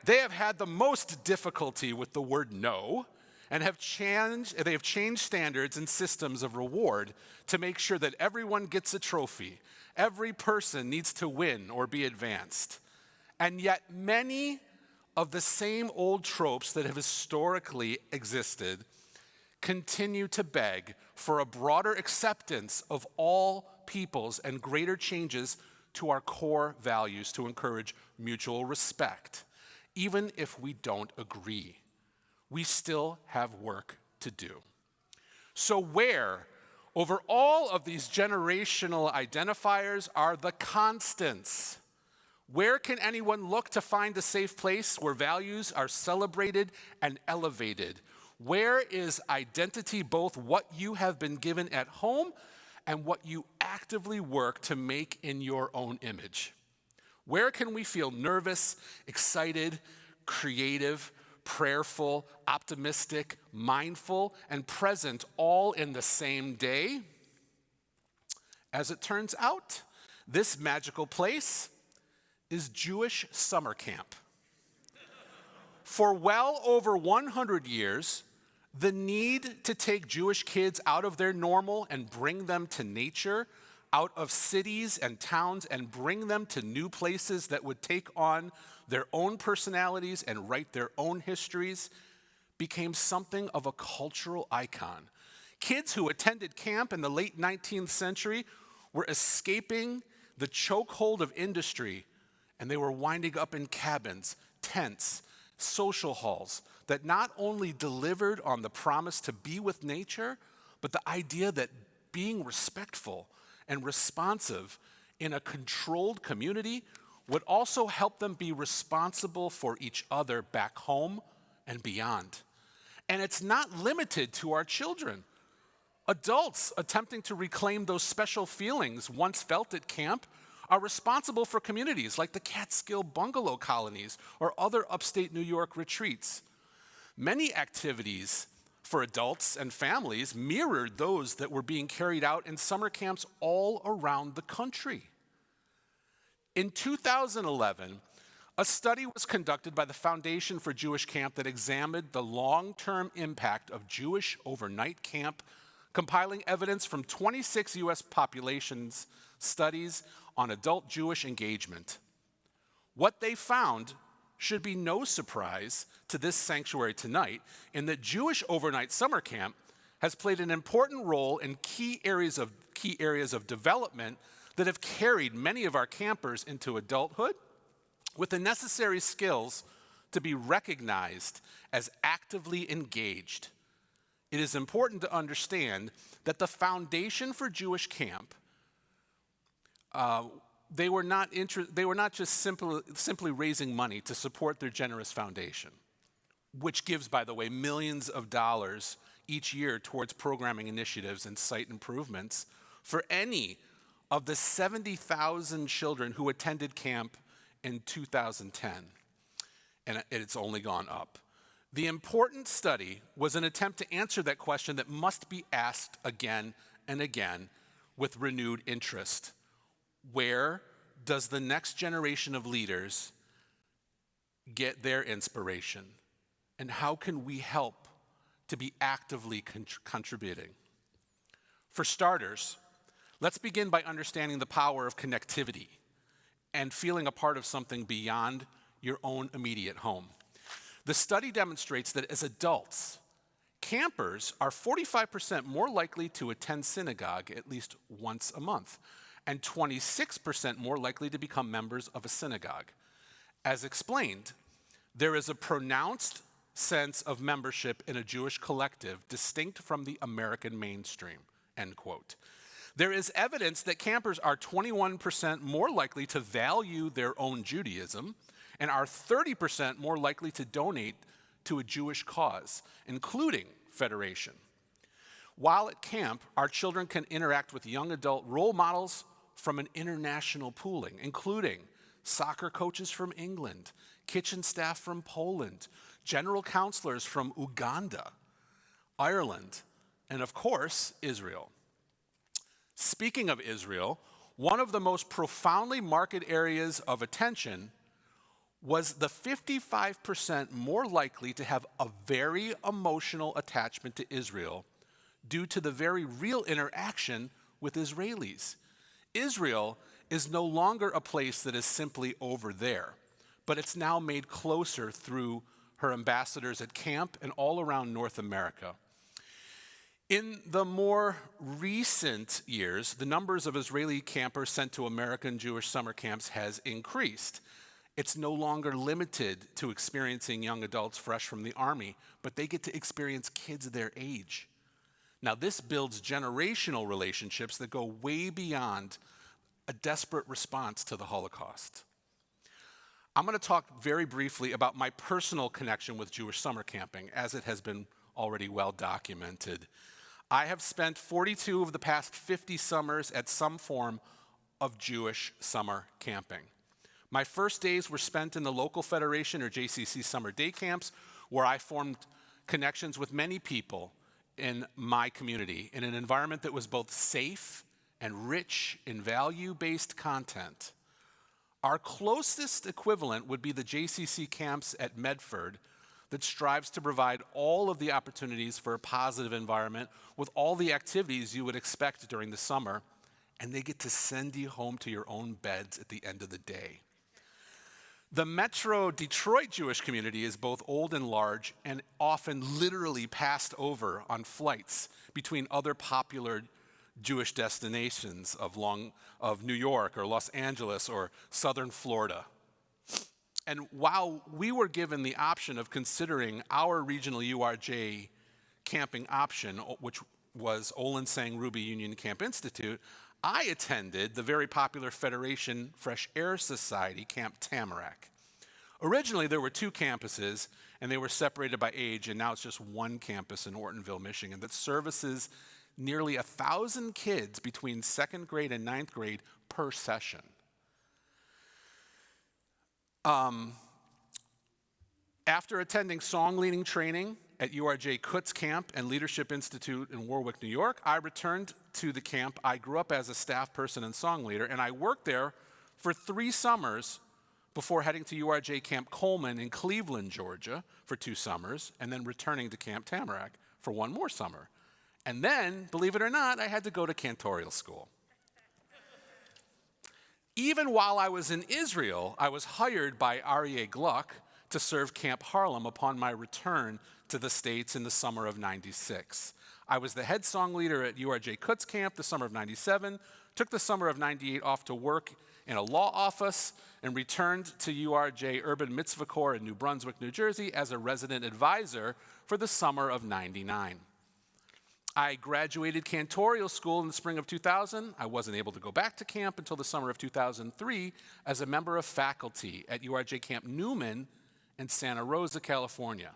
They have had the most difficulty with the word no, and they have changed standards and systems of reward to make sure that everyone gets a trophy. Every person needs to win or be advanced. And yet many of the same old tropes that have historically existed continue to beg for a broader acceptance of all peoples and greater changes to our core values to encourage mutual respect. Even if we don't agree, we still have work to do. So where, over all of these generational identifiers, are the constants? Where can anyone look to find a safe place where values are celebrated and elevated? Where is identity, both what you have been given at home and what you actively work to make in your own image? Where can we feel nervous, excited, creative, prayerful, optimistic, mindful, and present all in the same day? As it turns out, this magical place is Jewish summer camp. For well over 100 years, the need to take Jewish kids out of their normal and bring them to nature, out of cities and towns, and bring them to new places that would take on their own personalities and write their own histories, became something of a cultural icon. Kids who attended camp in the late 19th century were escaping the chokehold of industry, and they were winding up in cabins, tents, social halls that not only delivered on the promise to be with nature, but the idea that being respectful and responsive in a controlled community would also help them be responsible for each other back home and beyond. And it's not limited to our children. Adults attempting to reclaim those special feelings once felt at camp are responsible for communities like the Catskill bungalow colonies or other upstate New York retreats. Many activities for adults and families mirrored those that were being carried out in summer camps all around the country. In 2011, a study was conducted by the Foundation for Jewish Camp that examined the long-term impact of Jewish overnight camp, compiling evidence from 26 U.S. populations studies on adult Jewish engagement. What they found should be no surprise to this sanctuary tonight, in that Jewish overnight summer camp has played an important role in key areas of development that have carried many of our campers into adulthood with the necessary skills to be recognized as actively engaged. It is important to understand that the Foundation for Jewish Camp, they were not just simply raising money to support their generous foundation, which gives, by the way, millions of dollars each year towards programming initiatives and site improvements for any of the 70,000 children who attended camp in 2010, and it's only gone up. The important study was an attempt to answer that question that must be asked again and again with renewed interest. Where does the next generation of leaders get their inspiration? And how can we help to be actively contributing? For starters, let's begin by understanding the power of connectivity and feeling a part of something beyond your own immediate home. The study demonstrates that as adults, campers are 45% more likely to attend synagogue at least once a month, and 26% more likely to become members of a synagogue. As explained, there is a pronounced sense of membership in a Jewish collective distinct from the American mainstream, end quote. There is evidence that campers are 21% more likely to value their own Judaism and are 30% more likely to donate to a Jewish cause, including Federation. While at camp, our children can interact with young adult role models from an international pooling, including soccer coaches from England, kitchen staff from Poland, general counselors from Uganda, Ireland, and of course, Israel. Speaking of Israel, one of the most profoundly marked areas of attention was the 55% more likely to have a very emotional attachment to Israel due to the very real interaction with Israelis. Israel is no longer a place that is simply over there, but it's now made closer through her ambassadors at camp and all around North America. In the more recent years, the numbers of Israeli campers sent to American Jewish summer camps has increased. It's no longer limited to experiencing young adults fresh from the army, but they get to experience kids their age. Now, this builds generational relationships that go way beyond a desperate response to the Holocaust. I'm going to talk very briefly about my personal connection with Jewish summer camping, as it has been already well documented. I have spent 42 of the past 50 summers at some form of Jewish summer camping. My first days were spent in the local Federation or JCC summer day camps, where I formed connections with many people in my community in an environment that was both safe and rich in value-based content. Our closest equivalent would be the JCC camps at Medford that strives to provide all of the opportunities for a positive environment with all the activities you would expect during the summer, and they get to send you home to your own beds at the end of the day. The Metro Detroit Jewish community is both old and large and often literally passed over on flights between other popular Jewish destinations of New York or Los Angeles or southern Florida. And while we were given the option of considering our regional URJ camping option, which was Olansang Ruby Union Camp Institute, I attended the very popular Federation Fresh Air Society Camp Tamarack. Originally, there were two campuses, and they were separated by age, and now it's just one campus in Ortonville, Michigan, that services nearly 1,000 kids between 2nd grade and 9th grade per session. After attending song leading training at URJ Kutz Camp and Leadership Institute in Warwick, New York, I returned to the camp. I grew up as a staff person and song leader, and I worked there for 3 summers before heading to URJ Camp Coleman in Cleveland, Georgia for 2 summers, and then returning to Camp Tamarack for 1 more summer. And then, believe it or not, I had to go to cantorial school. Even while I was in Israel, I was hired by Aryeh Gluck to serve Camp Harlem upon my return to the States in the summer of '96. I was the head song leader at URJ Kutz Camp the summer of '97, took the summer of '98 off to work in a law office, and returned to URJ Urban Mitzvah Corps in New Brunswick, New Jersey as a resident advisor for the summer of '99. I graduated cantorial school in the spring of 2000. I wasn't able to go back to camp until the summer of 2003 as a member of faculty at URJ Camp Newman in Santa Rosa, California.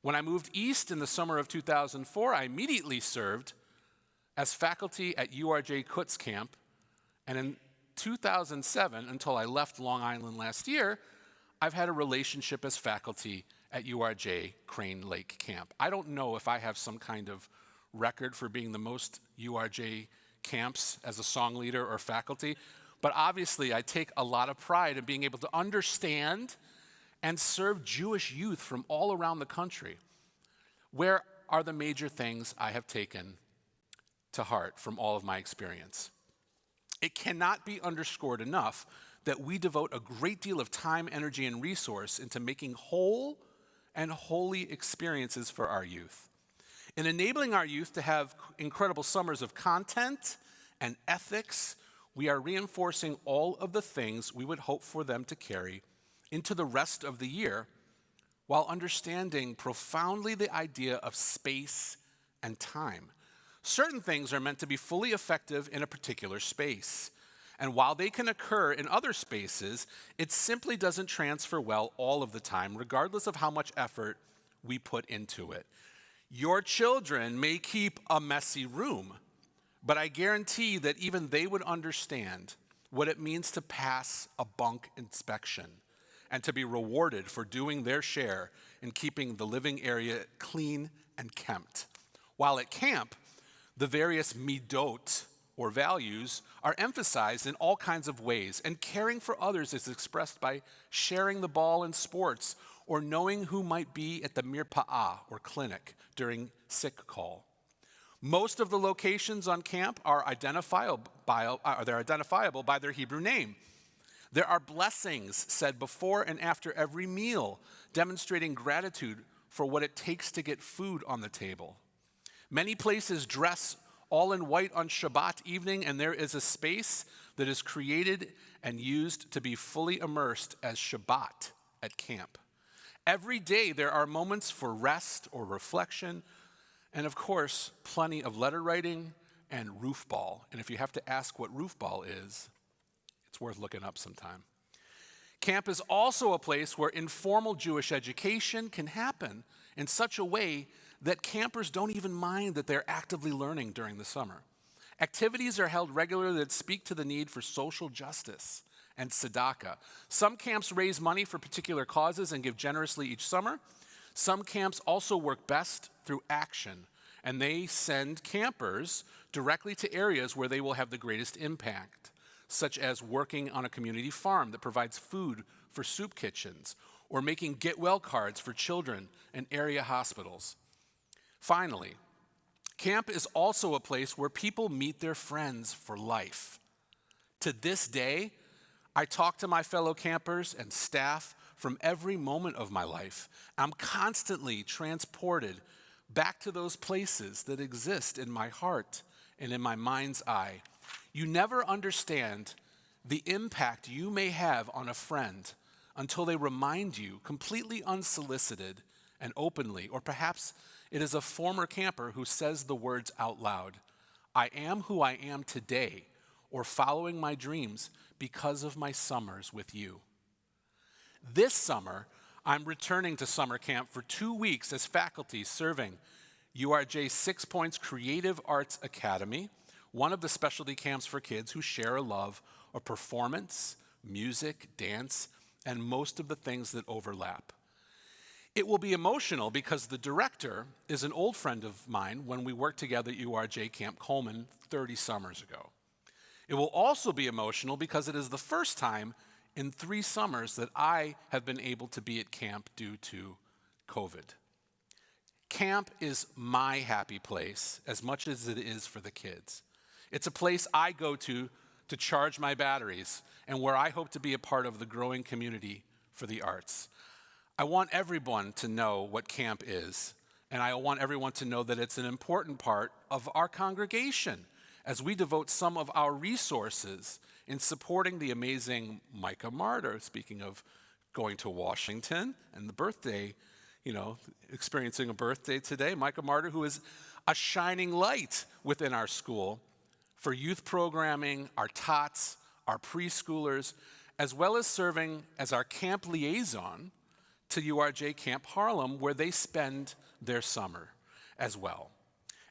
When I moved east in the summer of 2004, I immediately served as faculty at URJ Kutz Camp, and in 2007, until I left Long Island last year, I've had a relationship as faculty at URJ Crane Lake Camp. I don't know if I have some kind of record for being the most URJ camps as a song leader or faculty, but obviously I take a lot of pride in being able to understand and serve Jewish youth from all around the country. Where are the major things I have taken to heart from all of my experience? It cannot be underscored enough that we devote a great deal of time, energy, and resource into making whole and holy experiences for our youth. In enabling our youth to have incredible summers of content and ethics, we are reinforcing all of the things we would hope for them to carry into the rest of the year, while understanding profoundly the idea of space and time. Certain things are meant to be fully effective in a particular space, and while they can occur in other spaces, it simply doesn't transfer well all of the time, regardless of how much effort we put into it. Your children may keep a messy room, but I guarantee that even they would understand what it means to pass a bunk inspection and to be rewarded for doing their share in keeping the living area clean and kempt. While at camp, the various midot, or values, are emphasized in all kinds of ways, and caring for others is expressed by sharing the ball in sports or knowing who might be at the mirpa'ah, or clinic, during sick call. Most of the locations on camp are identifiable by their Hebrew name. There are blessings said before and after every meal, demonstrating gratitude for what it takes to get food on the table. Many places dress all in white on Shabbat evening, and there is a space that is created and used to be fully immersed as Shabbat at camp. Every day there are moments for rest or reflection, and of course, plenty of letter writing and roofball. And if you have to ask what roofball is, it's worth looking up sometime. Camp is also a place where informal Jewish education can happen in such a way that campers don't even mind that they're actively learning during the summer. Activities are held regularly that speak to the need for social justice and tzedakah. Some camps raise money for particular causes and give generously each summer. Some camps also work best through action, and they send campers directly to areas where they will have the greatest impact, such as working on a community farm that provides food for soup kitchens, or making get well cards for children and area hospitals. Finally, camp is also a place where people meet their friends for life. To this day, I talk to my fellow campers and staff from every moment of my life. I'm constantly transported back to those places that exist in my heart and in my mind's eye. You never understand the impact you may have on a friend until they remind you, completely unsolicited and openly, or perhaps it is a former camper who says the words out loud, "I am who I am today," or "following my dreams because of my summers with you." This summer, I'm returning to summer camp for 2 weeks as faculty serving URJ 6 Points Creative Arts Academy, one of the specialty camps for kids who share a love of performance, music, dance, and most of the things that overlap. It will be emotional because the director is an old friend of mine when we worked together at URJ Camp Coleman 30 summers ago. It will also be emotional because it is the first time in 3 summers that I have been able to be at camp due to COVID. Camp is my happy place as much as it is for the kids. It's a place I go to charge my batteries and where I hope to be a part of the growing community for the arts. I want everyone to know what camp is, and I want everyone to know that it's an important part of our congregation as we devote some of our resources in supporting the amazing Micah Martyr, speaking of going to Washington and the birthday, experiencing a birthday today. Micah Martyr, who is a shining light within our school for youth programming, our tots, our preschoolers, as well as serving as our camp liaison to URJ Camp Harlem, where they spend their summer as well.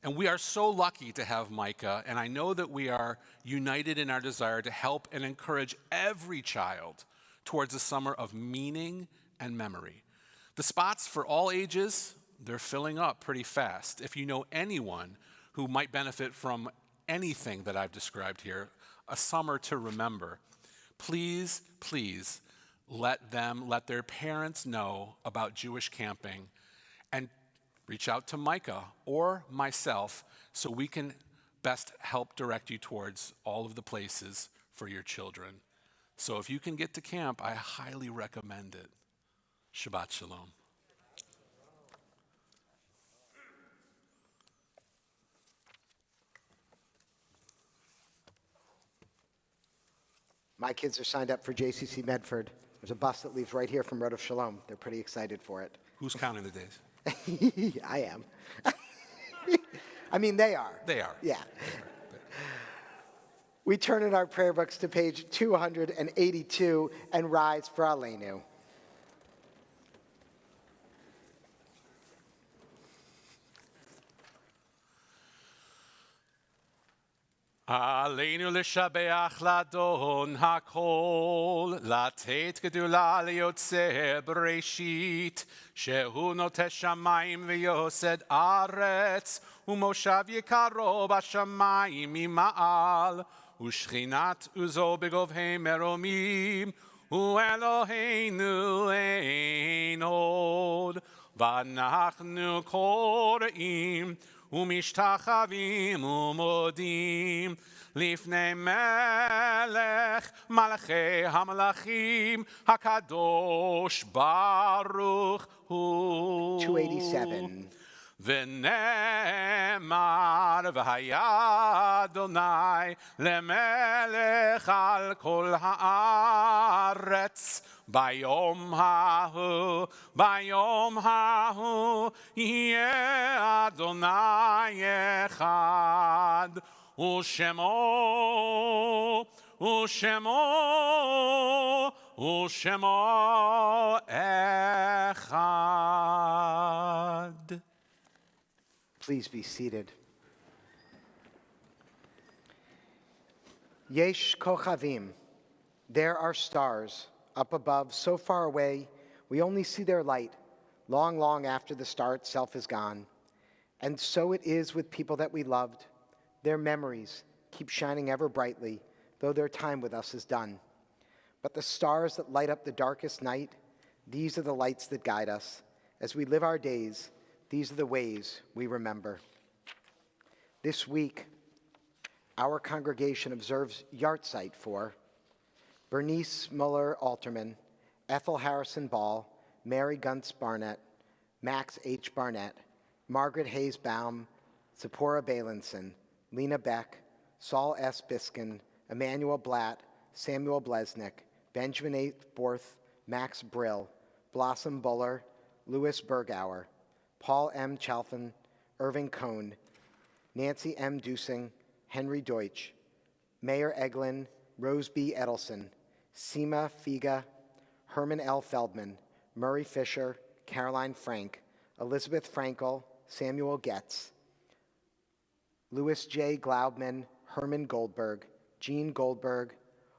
And we are so lucky to have Micah, and I know that we are united in our desire to help and encourage every child towards a summer of meaning and memory. The spots for all ages, they're filling up pretty fast. If you know anyone who might benefit from anything that I've described here, a summer to remember, please let their parents know about Jewish camping and reach out to Micah or myself so we can best help direct you towards all of the places for your children. So if you can get to camp, I highly recommend it. Shabbat Shalom. My kids are signed up for JCC Medford. There's a bus that leaves right here from Rodef Shalom. They're pretty excited for it. Who's counting the days? I am. I mean, they are. They are. Yeah. We turn in our prayer books to page 282 and rise for Aleinu. עלינו לשבח לאדון הכל, לתת גדולה ליוצר בראשית, שהוא נוטה שמיים ויוסד ארץ, ומושב יקרו בשמיים ממעל, ושכינת עוזו בגובהי מרומים, הוא אלוהינו אין עוד, ואנחנו קוראים, ומשתחווים ומודים לפני מלך מלכי המלכים הקדוש ברוך הוא. 287. ונאמר והיה אדוני למלך על כל הארץ ביום ההוא יהיה אדוני אחד ושמו אחד. Please be seated. Yesh kochavim. There are stars up above, so far away, we only see their light, long, long after the star itself is gone. And so it is with people that we loved. Their memories keep shining ever brightly, though their time with us is done. But the stars that light up the darkest night, these are the lights that guide us. As we live our days, these are the ways we remember. This week, our congregation observes Yahrzeit for Bernice Muller Alterman, Ethel Harrison Ball, Mary Guntz Barnett, Max H. Barnett, Margaret Hayes Baum, Zipporah Balinson, Lena Beck, Saul S. Biskin, Emmanuel Blatt, Samuel Blesnick, Benjamin A. Borth, Max Brill, Blossom Buller, Louis Bergauer, Paul M. Chalfin, Irving Cohn, Nancy M. Dusing, Henry Deutsch, Mayor Eglin, Rose B. Edelson, Seema Figa, Herman L. Feldman, Murray Fisher, Caroline Frank, Elizabeth Frankel, Samuel Getz, Louis J. Glaubman, Herman Goldberg, Jean Goldberg,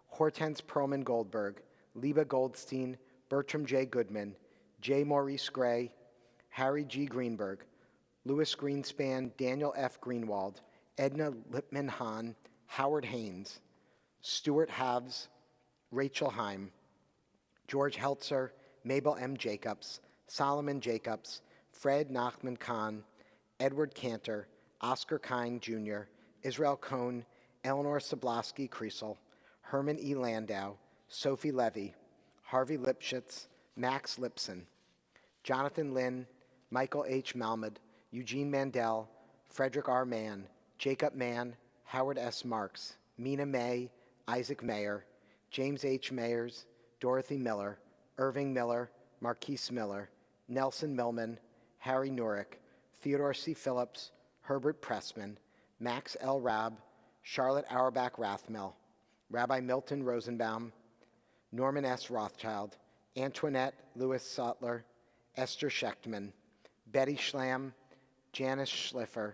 Hortense Perlman Goldberg, Liba Goldstein, Bertram J. Goodman, J. Maurice Gray, Harry G. Greenberg, Louis Greenspan, Daniel F. Greenwald, Edna Lipman Hahn, Howard Haynes, Stuart Haves, Rachel Heim, George Heltzer, Mabel M. Jacobs, Solomon Jacobs, Fred Nachman Kahn, Edward Cantor, Oscar Kine Jr., Israel Cohn, Eleanor Sablasky Kriesel, Herman E. Landau, Sophie Levy, Harvey Lipschitz, Max Lipson, Jonathan Lynn, Michael H. Malmud, Eugene Mandel, Frederick R. Mann, Jacob Mann, Howard S. Marks, Mina May, Isaac Mayer, James H. Mayers, Dorothy Miller, Irving Miller, Marquise Miller, Nelson Millman, Harry Norick, Theodore C. Phillips, Herbert Pressman, Max L. Rabb, Charlotte Auerbach Rathmel, Rabbi Milton Rosenbaum, Norman S. Rothschild, Antoinette Lewis Sattler, Esther Schechtman, Betty Schlamm, Janice Schliffer,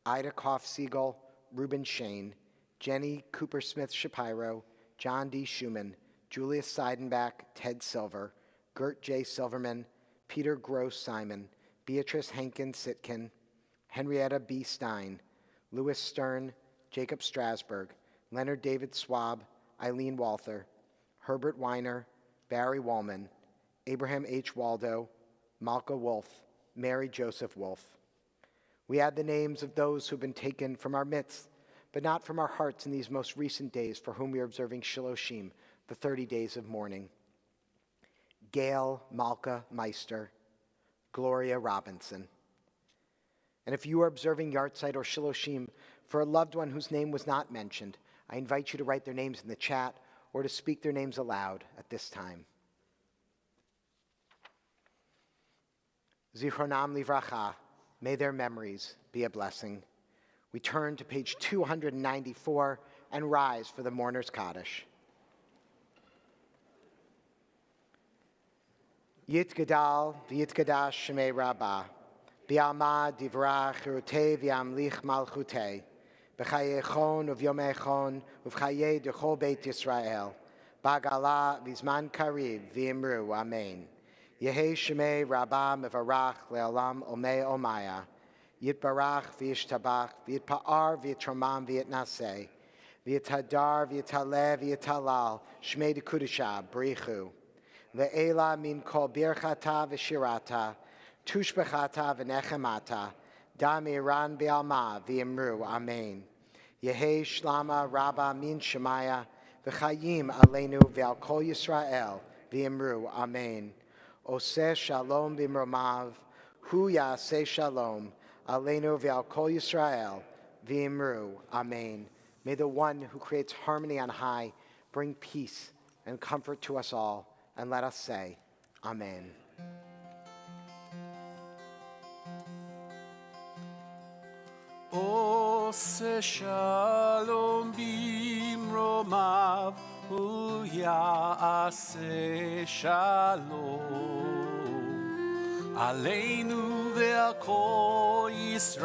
Ida Koff Siegel, Reuben Shane, Jenny Cooper Smith Shapiro, John D. Schumann, Julius Seidenbach, Ted Silver, Gert J. Silverman, Peter Gross Simon, Beatrice Henkin Sitkin, Henrietta B. Stein, Louis Stern, Jacob Strasberg, Leonard David Swab, Eileen Walther, Herbert Weiner, Barry Wallman, Abraham H. Waldo, Malka Wolf, Mary Joseph Wolf. We add the names of those who have been taken from our midst, but not from our hearts in these most recent days for whom we are observing Shiloshim, the 30 days of mourning. Gail Malka Meister, Gloria Robinson. And if you are observing Yahrzeit or Shiloshim for a loved one whose name was not mentioned, I invite you to write their names in the chat or to speak their names aloud at this time. Zichronam livracha, may their memories be a blessing. We turn to page 294 and rise for the mourner's Kaddish. Yitgadal v'yitgadash shemei rabbah, bi'alma divrach chirutei v'yamlich malchutei, b'chaye chon uvyomei chon uv'chaye dechol beit Yisrael, b'agala v'zman kariv v'imru, amen. Yehei shemei rabbah mevarach le'olam omei omaya, yitbarach v'yishtabach, v'yitpa'ar v'yitromam v'yitnaseh, v'yithadar v'yitaleh v'yitalal, shmei dekudisha, brichu. Le'ela min kol birchata v'shirata, tushbechata v'nechemata, dam iran bi'alma v'imru, amen. Yehei shlama rabba min shemaya, v'chayim aleinu v'al kol Yisrael, v'imru, amen. Oseh shalom b'mromav, hu ya'aseh shalom, aleinu v'al kol Yisrael, v'imru, amen. May the one who creates harmony on high bring peace and comfort to us all. And let us say, Amen. Ose shalom bimromav, hu ya'aseh shalom. עלינו ועל כל ישראל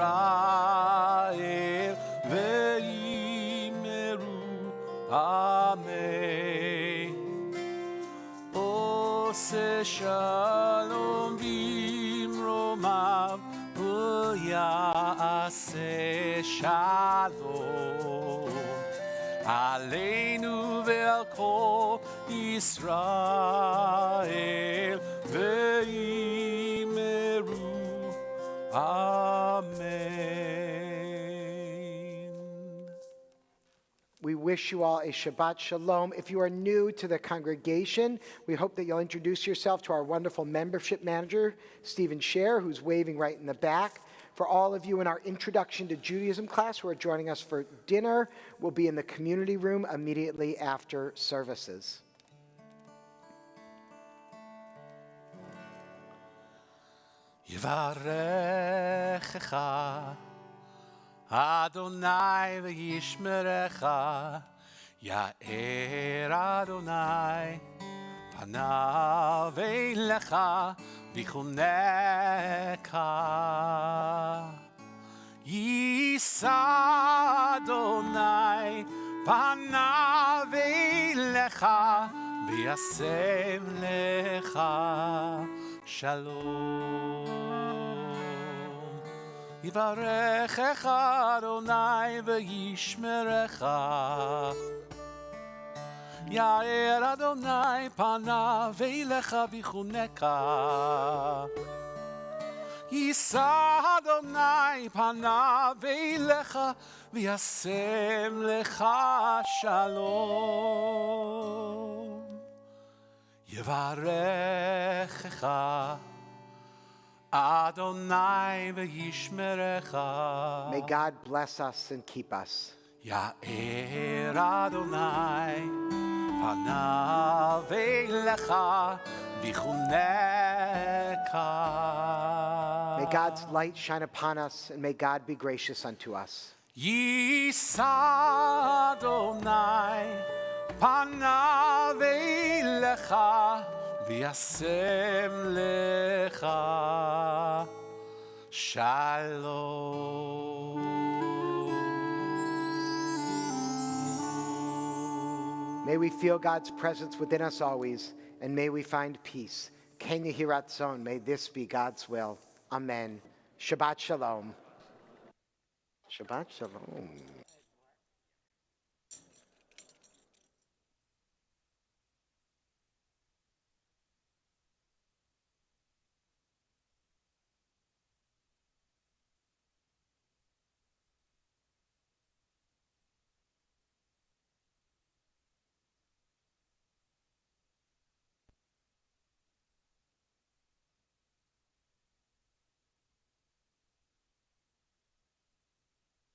ואמרו אמן. עושה שלום במרומיו ויעשה שלום עלינו ועל כל ישראל ואמרו אמן. We wish you all a Shabbat Shalom. If you are new to the congregation, we hope that you'll introduce yourself to our wonderful membership manager, Stephen Scher, who's waving right in the back. For all of you in our Introduction to Judaism class who are joining us for dinner, we'll be in the community room immediately after services. יברכך אדוני וישמרך, יאר אדוני פניו אליך ויחונך, יישא אדוני פניו אליך וישם לך שלום. יברכך אדוני וישמרך, יאר אדוני פניו אליך ויחונך, יישא אדוני פניו אליך וישם לך שלום. יברכך Adonai v'yishmerecha. May God bless us and keep us. Ya'er Adonai panav elecha v'chunecha. May God's light shine upon us, and may God be gracious unto us. Yisa Adonai panav elecha v'yasem lecha shalom. May we feel God's presence within us always, and may we find peace. Ken Yehi Ratzon, may this be God's will. Amen. Shabbat Shalom. Shabbat Shalom.